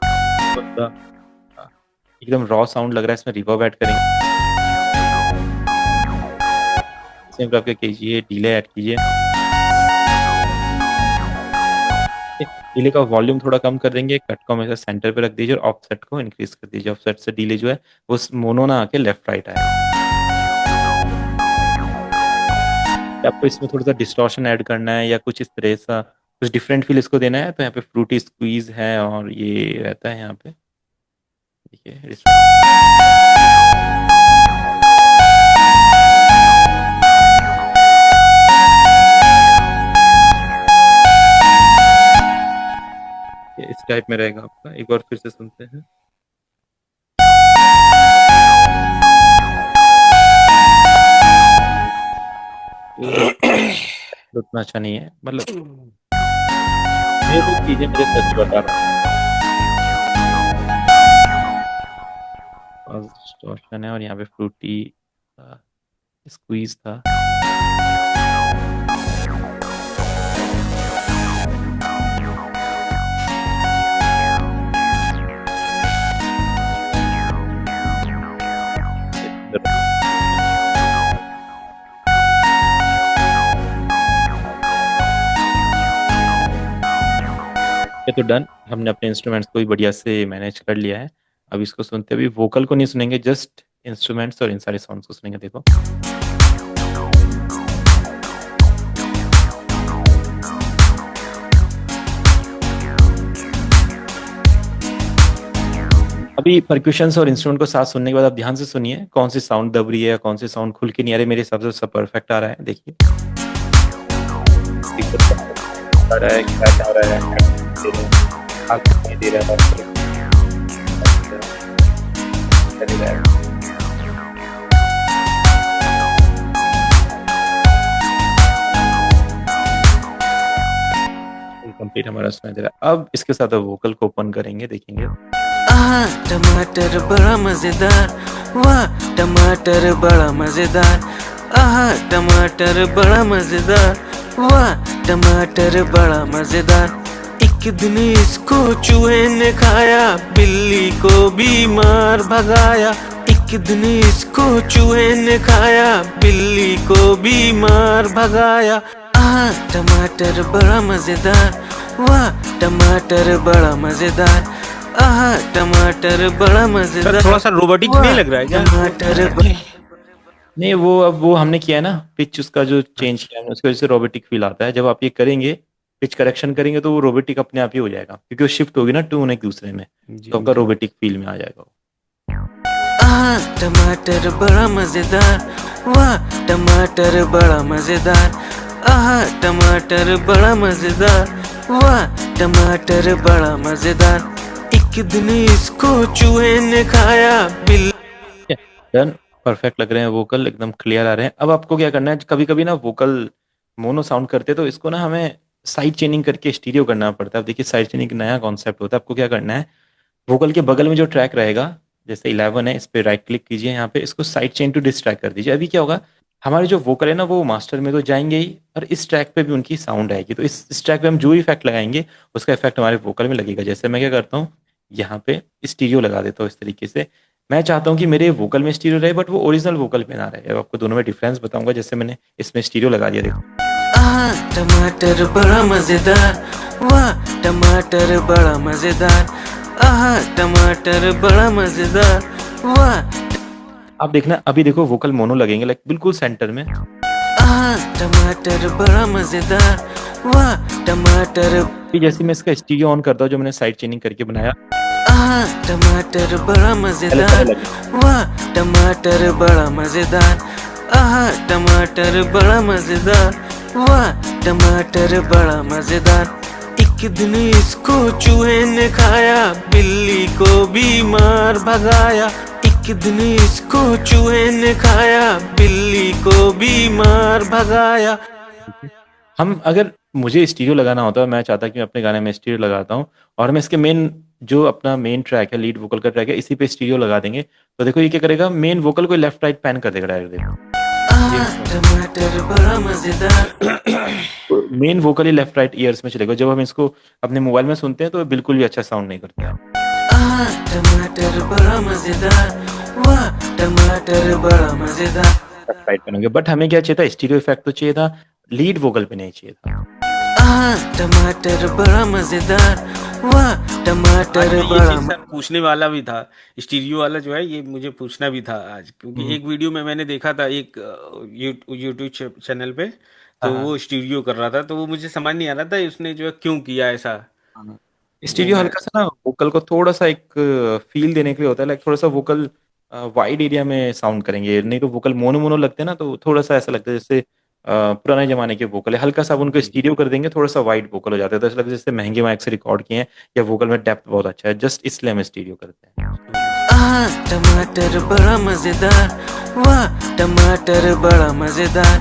एकदम रॉ साउंड लग रहा है, इसमें रिवर्ब ऐड करेंगे। सेम करके कीजिए, डिले ऐड कीजिए, डिले का वॉल्यूम थोड़ा कम कर देंगे, कट को हमेशा सेंटर पे रख दीजिए, और ऑफसेट को इंक्रीज कर दीजिए। ऑफसेट से डिले जो है वो मोनो ना आके लेफ्ट राइट आए। आपको इसमें थोड़ा सा डिस्टॉर्शन ऐड करना है या कुछ इस तरह सा कुछ डिफरेंट फील इसको देना है, तो यहाँ पे फ्रूटी स्क्वीज है और ये रहता है यहाँ पे, देखिए। इस टाइप में रहेगा आपका। एक बार फिर से सुनते हैं। उतना अच्छा नहीं है, मतलब ये जो चीजें मुझे सच बता रहा हूँ, डिस्टॉर्शन है और यहाँ पे फ्रूटी स्क्वीज था। ये तो डन, हमने अपने इंस्ट्रूमेंट्स को भी बढ़िया से मैनेज कर लिया है। अब इसको सुनते, अभी वोकल को नहीं सुनेंगे, जस्ट इंस्ट्रूमेंट्स और इन सारे साउंड्स को सुनेंगे। देखो अभी परक्यूशंस और इंस्ट्रूमेंट को साथ सुनने के बाद आप ध्यान से सुनिए, कौन सी साउंड दब रही है, कौन सी साउंड खुल के नहीं आ रही। मेरे हिसाब से सब परफेक्ट आ रहा है। देखिए आ रहा है, क्या आ रहा है, दे रहा है। कंप्लीट हमारा सुनाई दे रहा है। अब इसके साथ वोकल को ओपन करेंगे, देखेंगे। टमाटर बड़ा मजेदार, वाह टमाटर बड़ा मजेदार, टमाटर बड़ा मजेदार, वाह टमाटर बड़ा मजेदार। एक दिन इसको चूहे ने खाया, बिल्ली को बीमार भगाया। एक दिन इसको चूहे ने खाया, बिल्ली को बीमार भगाया। टमाटर बड़ा मजेदार, वाह टमाटर बड़ा मजेदार, आहा टमाटर बड़ा सर मजेदार, थोड़ा सा रोबोटिक नहीं वाह लग रहा है क्या? टमाटर बड़ा नहीं, वो अब वो हमने किया है ना, पिच उसका जो चेंज किया है उसकी वजह से रोबोटिक फील आता है। जब आप ये करेंगे, पिच करेक्शन करेंगे, तो वो रोबोटिक अपने आप ही हो जाएगा, क्योंकि वो शिफ्ट होगी ना टून एक दूसरे में, जी तो आपका जी। रोबोटिक फील में आ जाएगा वो। आहा टमाटर बड़ा मजेदार, वाह टमाटर बड़ा मजेदार, आहा टमाटर बड़ा मजेदार, वाह टमाटर बड़ा मजेदार। एक दिन इसको चूहे ने खाया, बिल डन। परफेक्ट लग रहे हैं वोकल, एकदम क्लियर आ रहे हैं। अब आपको क्या करना है, कभी कभी ना वोकल मोनो साउंड करते हैं, तो इसको ना हमें साइड चेनिंग करके स्टीरियो करना पड़ता है। अब देखिए, साइड चेनिंग एक नया कॉन्सेप्ट होता है। आपको क्या करना है, वोकल के बगल में जो ट्रैक रहेगा, जैसे 11 है, इस पे राइट क्लिक कीजिए, यहाँ पे इसको side chain to this track कर दीजिए। अभी क्या होगा, हमारे जो वोकल है ना वो मास्टर में तो जाएंगे ही, और इस ट्रैक पे भी उनकी साउंड आएगी। तो इस ट्रैक पे हम जो इफेक्ट लगाएंगे, उसका इफेक्ट हमारे वोकल में लगेगा। जैसे मैं क्या करता हूँ, यहाँ पे स्टीरियो लगा देता हूँ इस तरीके से। मैं चाहता हूँ कि मेरे वोकल में स्टीरियो रहे, बट वो ओरिजिनल वोकल पे ना रहे। अब आपको दोनों में डिफरेंस बताऊंगा। जैसे मैंने इसमें स्टीरियो लगा दिया, देखो। आहा टमाटर बड़ा मजेदार, वाह टमाटर बड़ा मजेदार, आहा टमाटर बड़ा मजेदार, वाह आप देखना, अभी देखो वोकल मोनो लगेंगे, लाइक बिल्कुल सेंटर में। आहा टमाटर बड़ा मजेदार, वाह टमाटर फिर जैसे मैं इसका स्टीरियो ऑन करता हूँ, जो मैंने साइड चेनिंग करके बनाया, आहा टमाटर बड़ा पहले पहले मजेदार, लगे। वाह टमाटर बड़ा मजेदार, आहा टमाटर बड़ा मजेदार, वाह टमाटर बड़ा मजेदार। एक दिन इसको चूहे ने खाया, बिल्ली को बीमार भगाया, एक दिन इसको चूहे ने खाया, बिल्ली को बीमार भगाया। हम अगर मुझे स्टीरियो लगाना होता है, मैं चाहता कि मैं अपने गाने में स्टीरियो लगाता हूँ, और हम इसके मेन जो अपना मेन ट्रैक है, लीड वोकल का ट्रैक है, इसी पे स्टीरियो लगा देंगे, तो देखो ये क्या करेगा, मेन वोकल को लेफ्ट राइट पैन कर देगा डायरेक्ट। देखो, आहा टमाटर बड़ा मजेदार, मेन वोकल ही लेफ्ट राइट ईयर्स में चलेगा। जब हम इसको अपने मोबाइल में सुनते हैं तो बिल्कुल भी अच्छा साउंड नहीं करता है। आहा टमाटर बड़ा मजेदार, वाह टमाटर बड़ा मजेदार, लेफ्ट राइट पैन हो गया, बट हमें क्या चाहिए था, स्टीरियो इफेक्ट तो चाहिए था, लीड वोकल पे नहीं चाहिए था। आहा टमाटर बड़ा मजेदार, वाह आज टमाटर मैं ये बड़ा चीज सर पूछने वाला भी था, स्टीरियो वाला जो है ये मुझे पूछना भी था आज, क्योंकि एक वीडियो में मैंने देखा था एक यूट्यूब चैनल पे, हाँ तो हाँ वो स्टीरियो कर रहा था, तो वो मुझे समझ नहीं आ रहा था उसने जो है क्यों किया ऐसा। हाँ। वो स्टीरियो मैं हल्का सा ना वोकल को थोड़ा सा एक फील देने के लिए होता है, लाइक थोड़ा सा वोकल वाइड एरिया में साउंड करेंगे, नहीं तो वोकल मोनो मोनो लगते हैं ना, तो थोड़ा सा ऐसा लगता है जैसे पुराने जमाने के वोकल है। हल्का सा आप उनको जी जी। स्टीरियो कर देंगे, थोड़ा सा वाइड वोकल हो जाता है, तो ऐसा लगता है जैसे महंगे माइक से रिकॉर्ड किए हैं, या वोकल में डेप्थ बहुत अच्छा है, जस्ट इसलिए हम स्टीरियो करते हैं। आहा टमाटर बड़ा मजेदार, वाह टमाटर बड़ा मजेदार,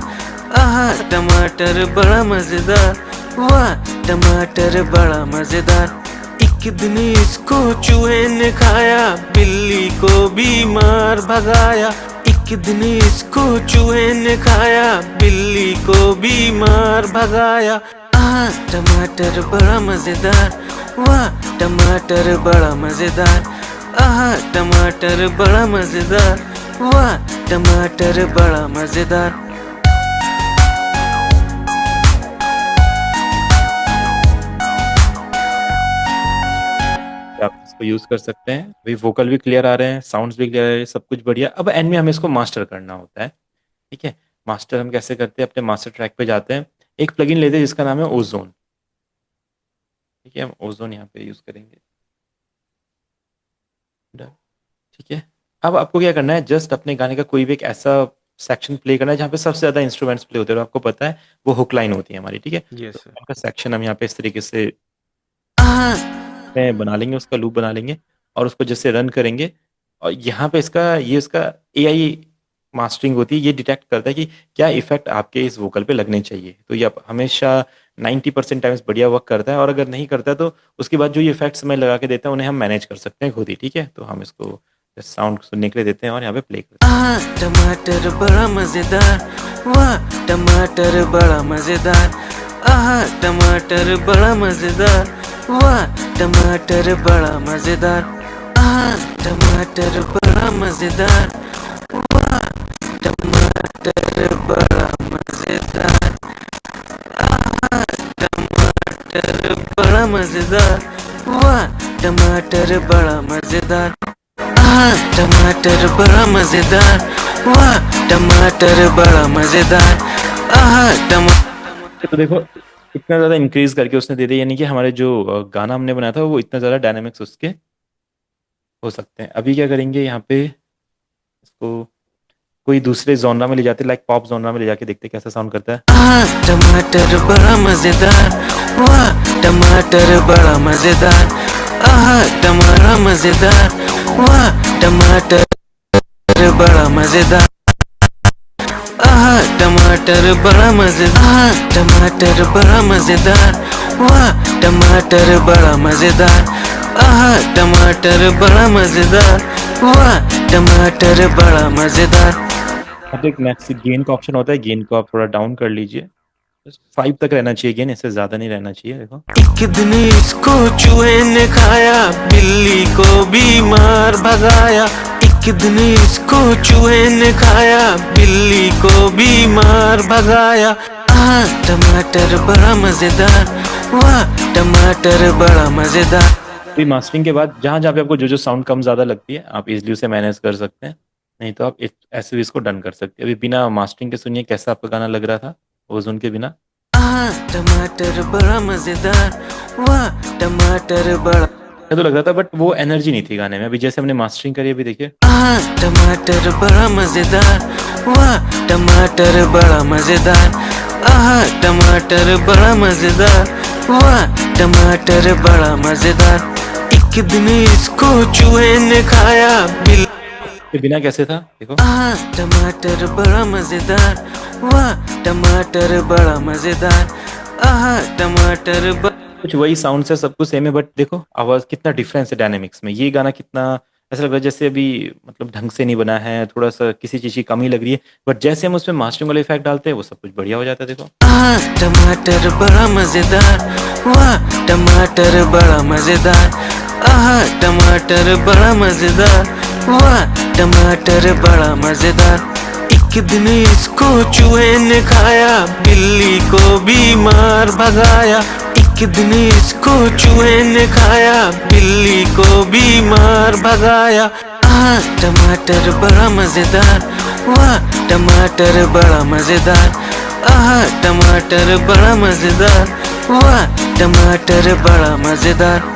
आहा टमाटर बड़ा मजेदार, वाह टमाटर बड़ा मजेदार। एक दिन इसको चूहे ने खाया, बिल्ली को बीमार भगाया, एक दिन इसको चूहे ने खाया, बिल्ली को बीमार भगाया। आहा टमाटर बड़ा मजेदार, वाह टमाटर बड़ा मजेदार, आहा टमाटर बड़ा मजेदार, वाह टमाटर बड़ा मजेदार। आप इसको यूज कर सकते हैं। अभी वोकल भी क्लियर आ रहे हैं, साउंड्स भी क्लियर आ रहे हैं, सब कुछ बढ़िया। अब एंड में हमें इसको मास्टर करना होता है। ठीक है, मास्टर हम कैसे करते हैं, अपने मास्टर ट्रैक पे जाते हैं, एक प्लगइन लेते हैं जिसका नाम है ओजोन। ठीक है, हम ओजोन यहाँ पे यूज करेंगे। Done। ठीक है, अब आपको क्या करना है, जस्ट अपने गाने का कोई भी एक ऐसा सेक्शन प्ले करना है जहाँ पे सबसे ज्यादा इंस्ट्रूमेंट्स प्ले होते हैं, और आपको पता है वो हुक लाइन होती है हमारी। ठीक है, तो यस सर। उनका सेक्शन हम यहाँ पे इस तरीके से आहा में बना लेंगे, उसका लूप बना लेंगे, और उसको जैसे रन करेंगे, और यहाँ पे इसका ये उसका एआई मास्टरिंग होती है, ये डिटेक्ट करता है कि क्या इफेक्ट आपके इस वोकल पे लगने चाहिए। तो ये हमेशा 90% टाइम्स बढ़िया वर्क करता है, और अगर नहीं करता है तो उसके बाद जो ये इफेक्ट्स मैं लगा के देता हूँ उन्हें हम मैनेज कर सकते हैं खुद ही। ठीक है, तो हम इसको साउंड सुनने के लिए देते हैं और यहाँ पे प्ले करते आहा टमाटर बड़ा मजेदार, वाह टमाटर बड़ा मजेदार, आहा टमाटर बड़ा मजेदार, वाह टमाटर बड़ा मजेदार, आहा टमाटर बड़ा मजेदार, वाह टमाटर बड़ा मजेदार, आहा टमाटर बड़ा मजेदार, वाह टमाटर बड़ा मजेदार, टमाटर बड़ा मजेदार, वाह टमाटर बड़ा मजेदार, टमाटर। तो देखो इतना ज़्यादा इंक्रीज करके उसने दे दिया, यानी कि हमारे जो गाना हमने बनाया था वो इतना ज़्यादा डायनामिक्स उसके हो सकते हैं। अभी क्या करेंगे यहाँ पे, इसको कोई दूसरे जॉनरा में ले जाते, लाइक पॉप जॉनरा में ले जाके देखते कैसा साउंड करता है। टमाटर बड़ा मजेदार, वाह टमाटर बड़ा मजेदार, टमाटर मजेदार, वाह टमाटर बड़ा मजेदार, टमाटर बड़ा मजेदार, टमाटर बड़ा मजेदार, वाह टमाटर बड़ा मजेदार, टमाटर बड़ा मजेदार, वाह टमाटर बड़ा मजेदार। अब एक मैक्स गेन का ऑप्शन होता है, गेन को आप थोड़ा डाउन कर लीजिए, 5 तक रहना चाहिए गेन, इससे ज़्यादा नहीं रहना चाहिए। देखो एक दिन इसको चूहे ने खाया, बिल्ली को बीमार भगाया, एक दिन इसको चूहे ने खाया, बिल्ली को बीमार भगाया, टमाटर बड़ा मजेदार, वाह टमाटर बड़ा मजेदार। अभी मास्टरिंग के बाद जहाँ जहाँ पे आपको जो जो साउंड कम ज़्यादा लगती है आप इजीली उसे मैनेज कर सकते हैं, नहीं तो आप ऐसे भी इसको डन कर सकते हैं। अभी बिना मास्टरिंग के सुनिए कैसा आपका गाना लग रहा था ओजोन के बिना। टमाटर बड़ा मजेदार, वाह टमाटर बड़ा ये तो लग रहा था बट वो एनर्जी नहीं थी गाने में। अभी जैसे हमने मास्टरिंग करी अभी देखिए, टमाटर बड़ा मजेदार, वाह टमाटर बड़ा मजेदार, टमाटर बड़ा मजेदार, वाह टमाटर बड़ा मजेदार। एक दिन इसको चूहे ने खाया, ये बिना कैसे था देखो, टमाटर बड़ा मजेदार, वाह टमाटर बड़ा मजेदार, टमाटर कुछ वही साउंड है, सब कुछ सेम है, बट देखो आवाज कितना डिफरेंस है डायनेमिक्स में। ये गाना कितना ऐसा लग रहा है जैसे अभी मतलब ढंग से नहीं बना है, थोड़ा सा किसी चीज की कमी लग रही है, बट जैसे हम उसमें मास्टरिंग वाले इफेक्ट डालते हैं वो सब कुछ बढ़िया हो जाता है। देखो टमाटर बड़ा मजेदार, वाह टमाटर बड़ा मजेदार, टमाटर बड़ा मजेदार, वाह टमाटर बड़ा मजेदार। एक दिन इसको चूहे ने खाया, बिल्ली को बीमार भगाया, एक दिन इसको चूहे ने खाया, बिल्ली को बीमार भगाया, टमाटर बड़ा मजेदार, वाह टमाटर बड़ा मजेदार, टमाटर बड़ा मजेदार, वाह टमाटर बड़ा मजेदार।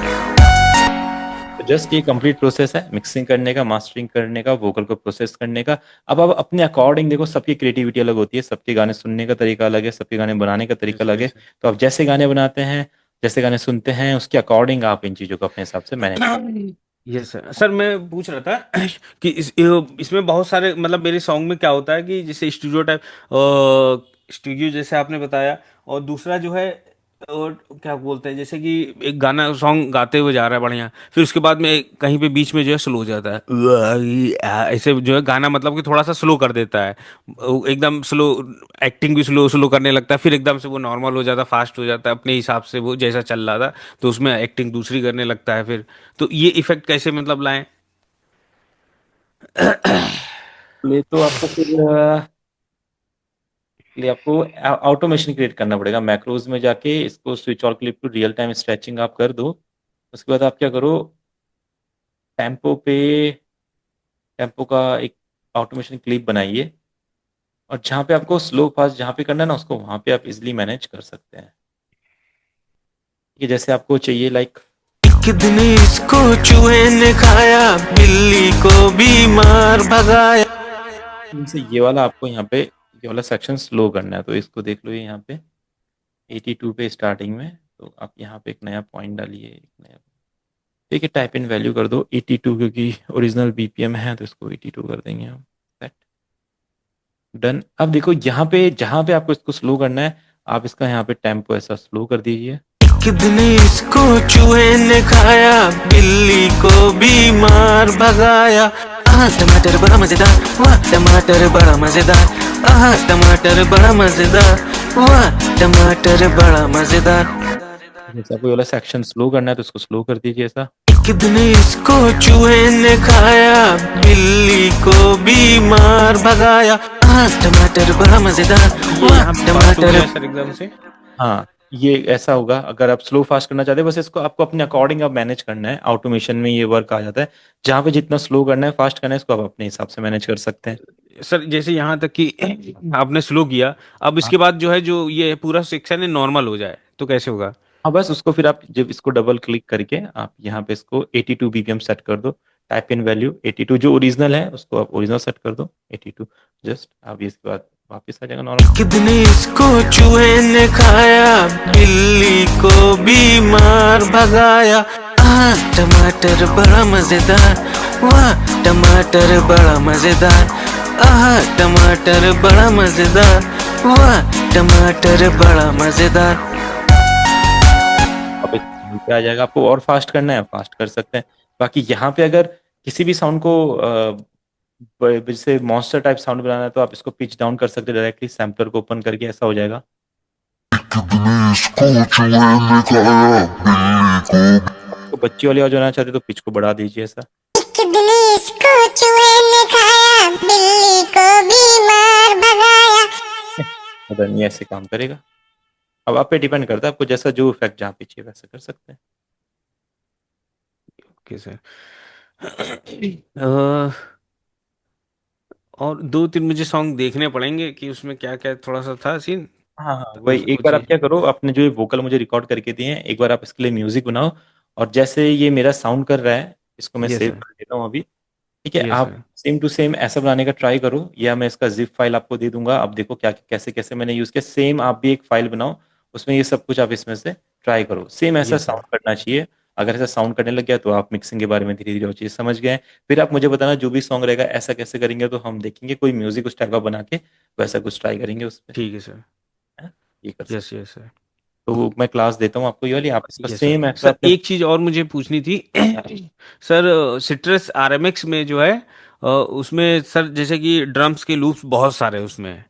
जस्ट ये कंप्लीट प्रोसेस है मिक्सिंग करने का, मास्टरिंग करने का, वोकल को प्रोसेस करने का। अब आप अपने अकॉर्डिंग देखो, सबकी क्रिएटिविटी अलग होती है, सबके गाने सुनने का तरीका अलग है, सबके गाने बनाने का तरीका अलग है। तो आप जैसे गाने बनाते हैं, जैसे गाने सुनते हैं, उसके अकॉर्डिंग आप इन चीज़ों को अपने हिसाब से मैनेज। Yes sir. सर मैं पूछ रहा था कि इसमें बहुत सारे मतलब मेरे सॉन्ग में क्या होता है कि जैसे स्टूडियो टाइप, स्टूडियो जैसे आपने बताया, और दूसरा जो है और क्या बोलते हैं, जैसे कि एक गाना सॉन्ग गाते हुए जा रहा है बढ़िया, फिर उसके बाद में कहीं पे बीच में जो है स्लो हो जाता है, ऐसे जो है गाना मतलब कि थोड़ा सा स्लो कर देता है, एकदम स्लो, एक्टिंग भी स्लो स्लो करने लगता है, फिर एकदम से वो नॉर्मल हो जाता है, फास्ट हो जाता है अपने हिसाब से, वो जैसा चल रहा था तो उसमें एक्टिंग दूसरी करने लगता है फिर। तो ये इफेक्ट कैसे मतलब लाएं? ले तो आपको फिर लिए आपको ऑटोमेशन क्रिएट करना पड़ेगा। मैक्रोज में जाके इसको switch all clip to real time stretching आप कर दो। उसके बाद आप क्या करो, टेम्पो पे टेम्पो का एक ऑटोमेशन क्लिप बनाइए, और जहाँ पे आपको स्लो फास्ट जहाँ पे करना है ना, उसको वहाँ पे आप इजिली मैनेज कर सकते हैं। कि जैसे आपको चाहिए लाइक, एक दिन इसको चूहे ने खाया, बिल्ली को बीमार भगाया। इनसे ये वाला आपको यहाँ पे ये वाला सेक्शन स्लो करना है, तो इसको देख लो ये यहाँ पे 82 पे स्टार्टिंग में, तो आप यहाँ पे एक नया पॉइंट डालिए, एक नया, ठीक है, टाइप इन वैल्यू कर दो 82, क्योंकि ओरिजिनल बीपीएम है तो इसको 82 कर देंगे हम। Set, done. अब देखो यहाँ पे जहाँ पे आपको इसको स्लो करना है, आप इसका यहाँ पे टेम्पो ऐसा स्लो कर दीजिए। एक दिन इसको चूहे ने खाया, बिल्ली को बीमार भगाया, टमाटर बड़ा मजेदार, वाह टमाटर बड़ा मजेदार, टमाटर बड़ा मजेदार, वाह टमाटर बड़ा मजेदार। जैसे आपको ये वाला सेक्शन स्लो करना है तो इसको स्लो कर दीजिए ऐसा। एक दिन इसको चूहे ने खाया, बिल्ली को बीमार भगाया, टमाटर बड़ा मजेदार, वाह टमाटर सर एकदम से। हाँ, ये ऐसा होगा, अगर आप स्लो फास्ट करना चाहते हैं, बस इसको आपको अपने अकॉर्डिंग आप मैनेज करना है, ऑटोमेशन में ये वर्क आ जाता है। जहाँ पे जितना स्लो करना है फास्ट करना है, इसको आप अपने हिसाब से मैनेज कर सकते हैं। सर जैसे यहाँ तक कि आपने स्लो किया, अब हाँ इसके बाद जो है जो ये पूरा सेक्शन है नॉर्मल हो जाए तो कैसे होगा? हाँ, बस उसको फिर आप जब इसको डबल क्लिक करके आप यहाँ पे इसको 82 बीपीएम सेट कर दो। टाइप इन वैल्यू 82, जो ओरिजिनल है उसको आप ओरिजिनल सेट कर दो 82। जस्ट आप ये इसके बाद वापस आ जाएगा नॉर्मल। कितने इसको चूहे ने खाया, बिल्ली को बीमार भगाया। टमाटर बड़ा मजेदार, वाह टमाटर बड़ा मजेदार। टमाटर बड़ा मजेदार, वाह टमाटर बड़ा मजेदार। वापस पे आ जाएगा। आपको और फास्ट करना है फास्ट कर सकते हैं। बाकी यहाँ पे अगर किसी भी साउंड को जैसे मॉन्स्टर टाइप साउंड बनाना है, तो आप इसको पिच डाउन कर सकते हैं डायरेक्टली सैम्पलर को ओपन करके, ऐसा हो जाएगा। तो बच्ची वाली आवाज बनाना चाहते हो तो पिच को बढ़ा दीजिए ऐसा। कितनी इसको चूहे ने खाया, बिल्ली को बीमार भगाया। पता नहीं ऐसे काम करेगा। अब आप पे डिपेंड करता है, आपको जैसा जो इफेक्ट जहाँ पे चाहिए वैसा कर सकते हैं। Okay sir. और दो तीन मुझे सॉन्ग देखने पड़ेंगे कि उसमें क्या क्या थोड़ा सा था सीन, हाँ हाँ, तभी वही उसको एक बार आप चीज। क्या करो, आपने जो ये वोकल मुझे रिकॉर्ड करके दिए हैं, एक बार आप इसके लिए म्यूजिक बनाओ। और जैसे ये मेरा साउंड कर रहा है, इसको मैं यस सेव सर। कर देता हूँ अभी। ठीक है, यस आप सर। सेम टू सेम ऐसा बनाने का ट्राई करो, या मैं इसका जिप फाइल आपको दे दूंगा, आप देखो क्या कैसे कैसे मैंने यूज किया। सेम आप भी एक फाइल बनाओ, उसमें ये सब कुछ आप इसमें से ट्राई करो, सेम ऐसा यस सर। साउंड करना चाहिए। अगर ऐसा साउंड करने लग गया तो आप मिक्सिंग के बारे में धीरे धीरे वो चीज़ समझ गए हैं। फिर आप मुझे बताना जो भी सॉन्ग रहेगा ऐसा कैसे करेंगे, तो हम देखेंगे कोई म्यूजिक उस टाइप का बना के वैसा कुछ ट्राई करेंगे उस पर। ठीक है सर। ये कर यस सकते हैं। Yes sir. तो मैं क्लास देता हूँ आपको ये वाली, आप इसका यस सर। सेम ऐसा सर अपने। एक चीज और मुझे पूछनी थी। सर सिट्रस आरएमएक्स में जो है उसमें सर जैसे कि ड्रम्स के लूप्स बहुत सारे उसमें हैं।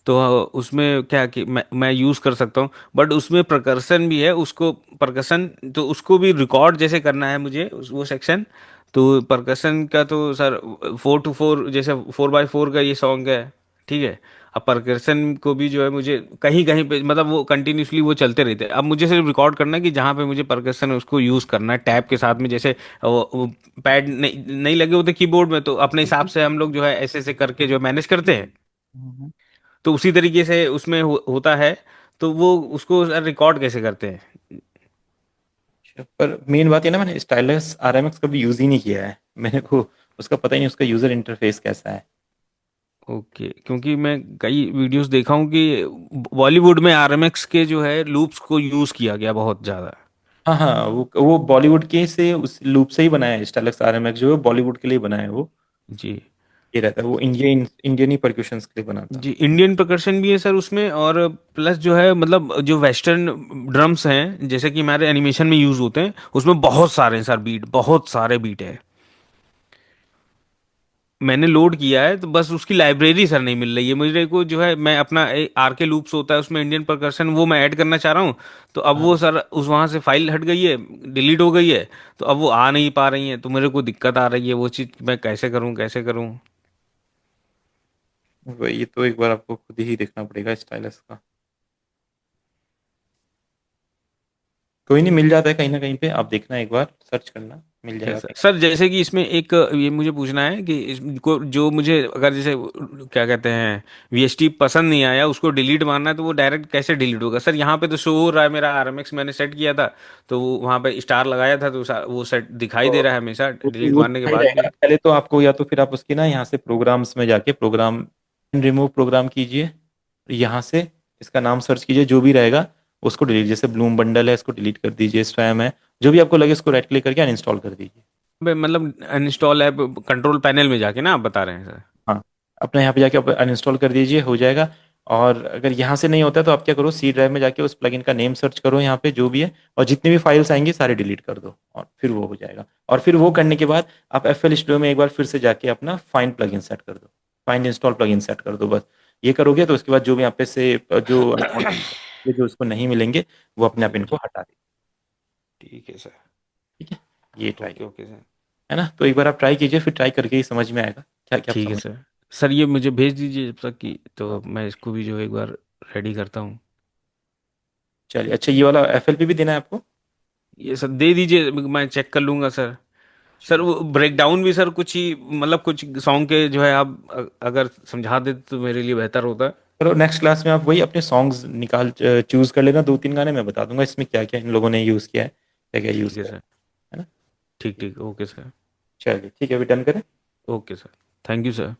तो उसमें क्या कि मैं यूज़ कर सकता हूँ, बट उसमें प्रकर्सन भी है, उसको प्रकर्सन तो उसको भी रिकॉर्ड जैसे करना है मुझे वो सेक्शन। तो प्रकर्सन का तो सर 4x4 जैसे 4x4 का ये सॉन्ग है, ठीक है। अब प्रकर्सन को भी जो है मुझे कहीं कहीं पे मतलब वो कंटिन्यूसली वो चलते रहते हैं। अब मुझे सिर्फ रिकॉर्ड करना है कि जहाँ पे मुझे प्रकर्सन है उसको यूज़ करना है टैब के साथ में, जैसे वो पैड नहीं लगे होते कीबोर्ड में, तो अपने हिसाब से हम लोग जो है ऐसे ऐसे करके जो मैनेज करते हैं। हम्म। तो उसी तरीके से उसमें होता है। तो वो उसको रिकॉर्ड कैसे करते हैं? अच्छा, पर मेन बात ये ना, मैंने स्टाइलस आरएमएक्स कभी यूज ही नहीं किया है, मेरे को उसका पता ही नहीं उसका यूजर इंटरफेस कैसा है। ओके, क्योंकि मैं कई वीडियोस देखा हूँ कि बॉलीवुड में आरएमएक्स के जो है लूप्स को यूज़ किया गया बहुत ज़्यादा। हाँ हाँ, वो बॉलीवुड के से उस लूप से ही बनाया है। स्टाइलस आरएमएक्स जो है बॉलीवुड के लिए बनाया है वो। जी। ये रहता है वो इंडियन ही परक्यूशंस के लिए बना था। जी इंडियन परकशन भी है सर उसमें, और प्लस जो है मतलब जो वेस्टर्न ड्रम्स हैं जैसे कि हमारे एनिमेशन में यूज़ होते हैं उसमें बहुत सारे हैं सर, बीट बहुत सारे बीट है। मैंने लोड किया है तो बस उसकी लाइब्रेरी सर नहीं मिल रही है मुझे को, जो है मैं अपना आर के लूप्स होता है उसमें इंडियन परकशन वो मैं ऐड करना चाह रहा हूँ। तो अब वो हाँ, सर उस वहाँ से फाइल हट गई है, डिलीट हो गई है। तो अब वो आ नहीं पा रही है, तो मेरे को दिक्कत आ रही है वो चीज़ मैं कैसे करूँ कैसे करूँ? वही तो एक बार आपको खुद ही देखना पड़ेगा स्टाइलस का। कोई नहीं, मिल जाता है कहीं ना कहीं पे, आप देखना एक बार सर्च करना, मिल जाएगा यस सर। कहीं। सर जैसे कि इसमें एक ये मुझे पूछना है कि इसको जो मुझे अगर जैसे क्या कहते हैं वीएसटी पसंद नहीं आया उसको डिलीट मारना है, तो वो डायरेक्ट कैसे डिलीट होगा सर? यहाँ पे तो शो हो रहा है मेरा आरएमएक्स मैंने सेट किया था, तो वो वहाँ पे स्टार लगाया था तो वो सेट दिखाई दे तो रहा है हमेशा डिलीट वो मारने के सही बाद रहेगा। भी। पहले तो आपको या तो फिर आप उसकी ना यहाँ से प्रोग्राम्स में जाके प्रोग्राम रिमूव प्रोग्राम कीजिए। यहाँ से इसका नाम सर्च कीजिए, जो भी रहेगा उसको डिलीट, जैसे ब्लूम बंडल है इसको डिलीट कर दीजिए, स्वयं है जो भी आपको लगे इसको राइट क्लिक करके अनइंस्टॉल कर दीजिए। मतलब अनइंस्टॉल ऐप कंट्रोल पैनल में जाके ना आप बता रहे हैं सर? हाँ, अपने यहाँ पे जाके आप अनइंस्टॉल कर दीजिए, हो जाएगा। और अगर यहाँ से नहीं होता है तो आप क्या करो, सी ड्राइव में जाके उस प्लगइन का नेम सर्च करो यहाँ पे जो भी है, और जितनी भी फाइल्स आएंगी सारे डिलीट कर दो, और फिर वो हो जाएगा। और फिर वो करने के बाद आप एफ एल स्टूडियो में एक बार फिर से जाके अपना फाइंड प्लगइन सेट कर दो, फाइंड इंस्टॉल प्लगइन सेट कर दो। बस ये करोगे तो उसके बाद जो भी यहाँ पे से जो जो उसको नहीं मिलेंगे वो अपने आप जी इनको जी। हटा दें। ठीक है सर। ठीक है, ये ट्राई ओके ओके सर। है ना, तो एक बार आप ट्राई कीजिए, फिर ट्राई करके ही समझ में आएगा क्या क्या आप ठीक है समझ। सर। सर ये मुझे भेज दीजिए जब तक कि, तो मैं इसको भी जो एक बार रेडी करता हूँ। चलिए, अच्छा ये वाला FLP भी देना है आपको? ये सर दे दीजिए, मैं चेक कर लूंगा सर। सर चलिए। वो ब्रेक डाउन भी सर कुछ ही मतलब कुछ सॉन्ग के जो है आप अगर समझा दे तो मेरे लिए बेहतर होता है। चलो नेक्स्ट क्लास में आप वही अपने सॉन्ग्स निकाल चूज कर लेना, 2-3 गाने मैं बता दूंगा इसमें क्या क्या इन लोगों ने यूज़ किया है, क्या क्या यूज़ ठीक है किया सर। है ना। ठीक ठीक, ओके सर। चलिए ठीक है, अभी डन करें। Okay sir. Thank you sir.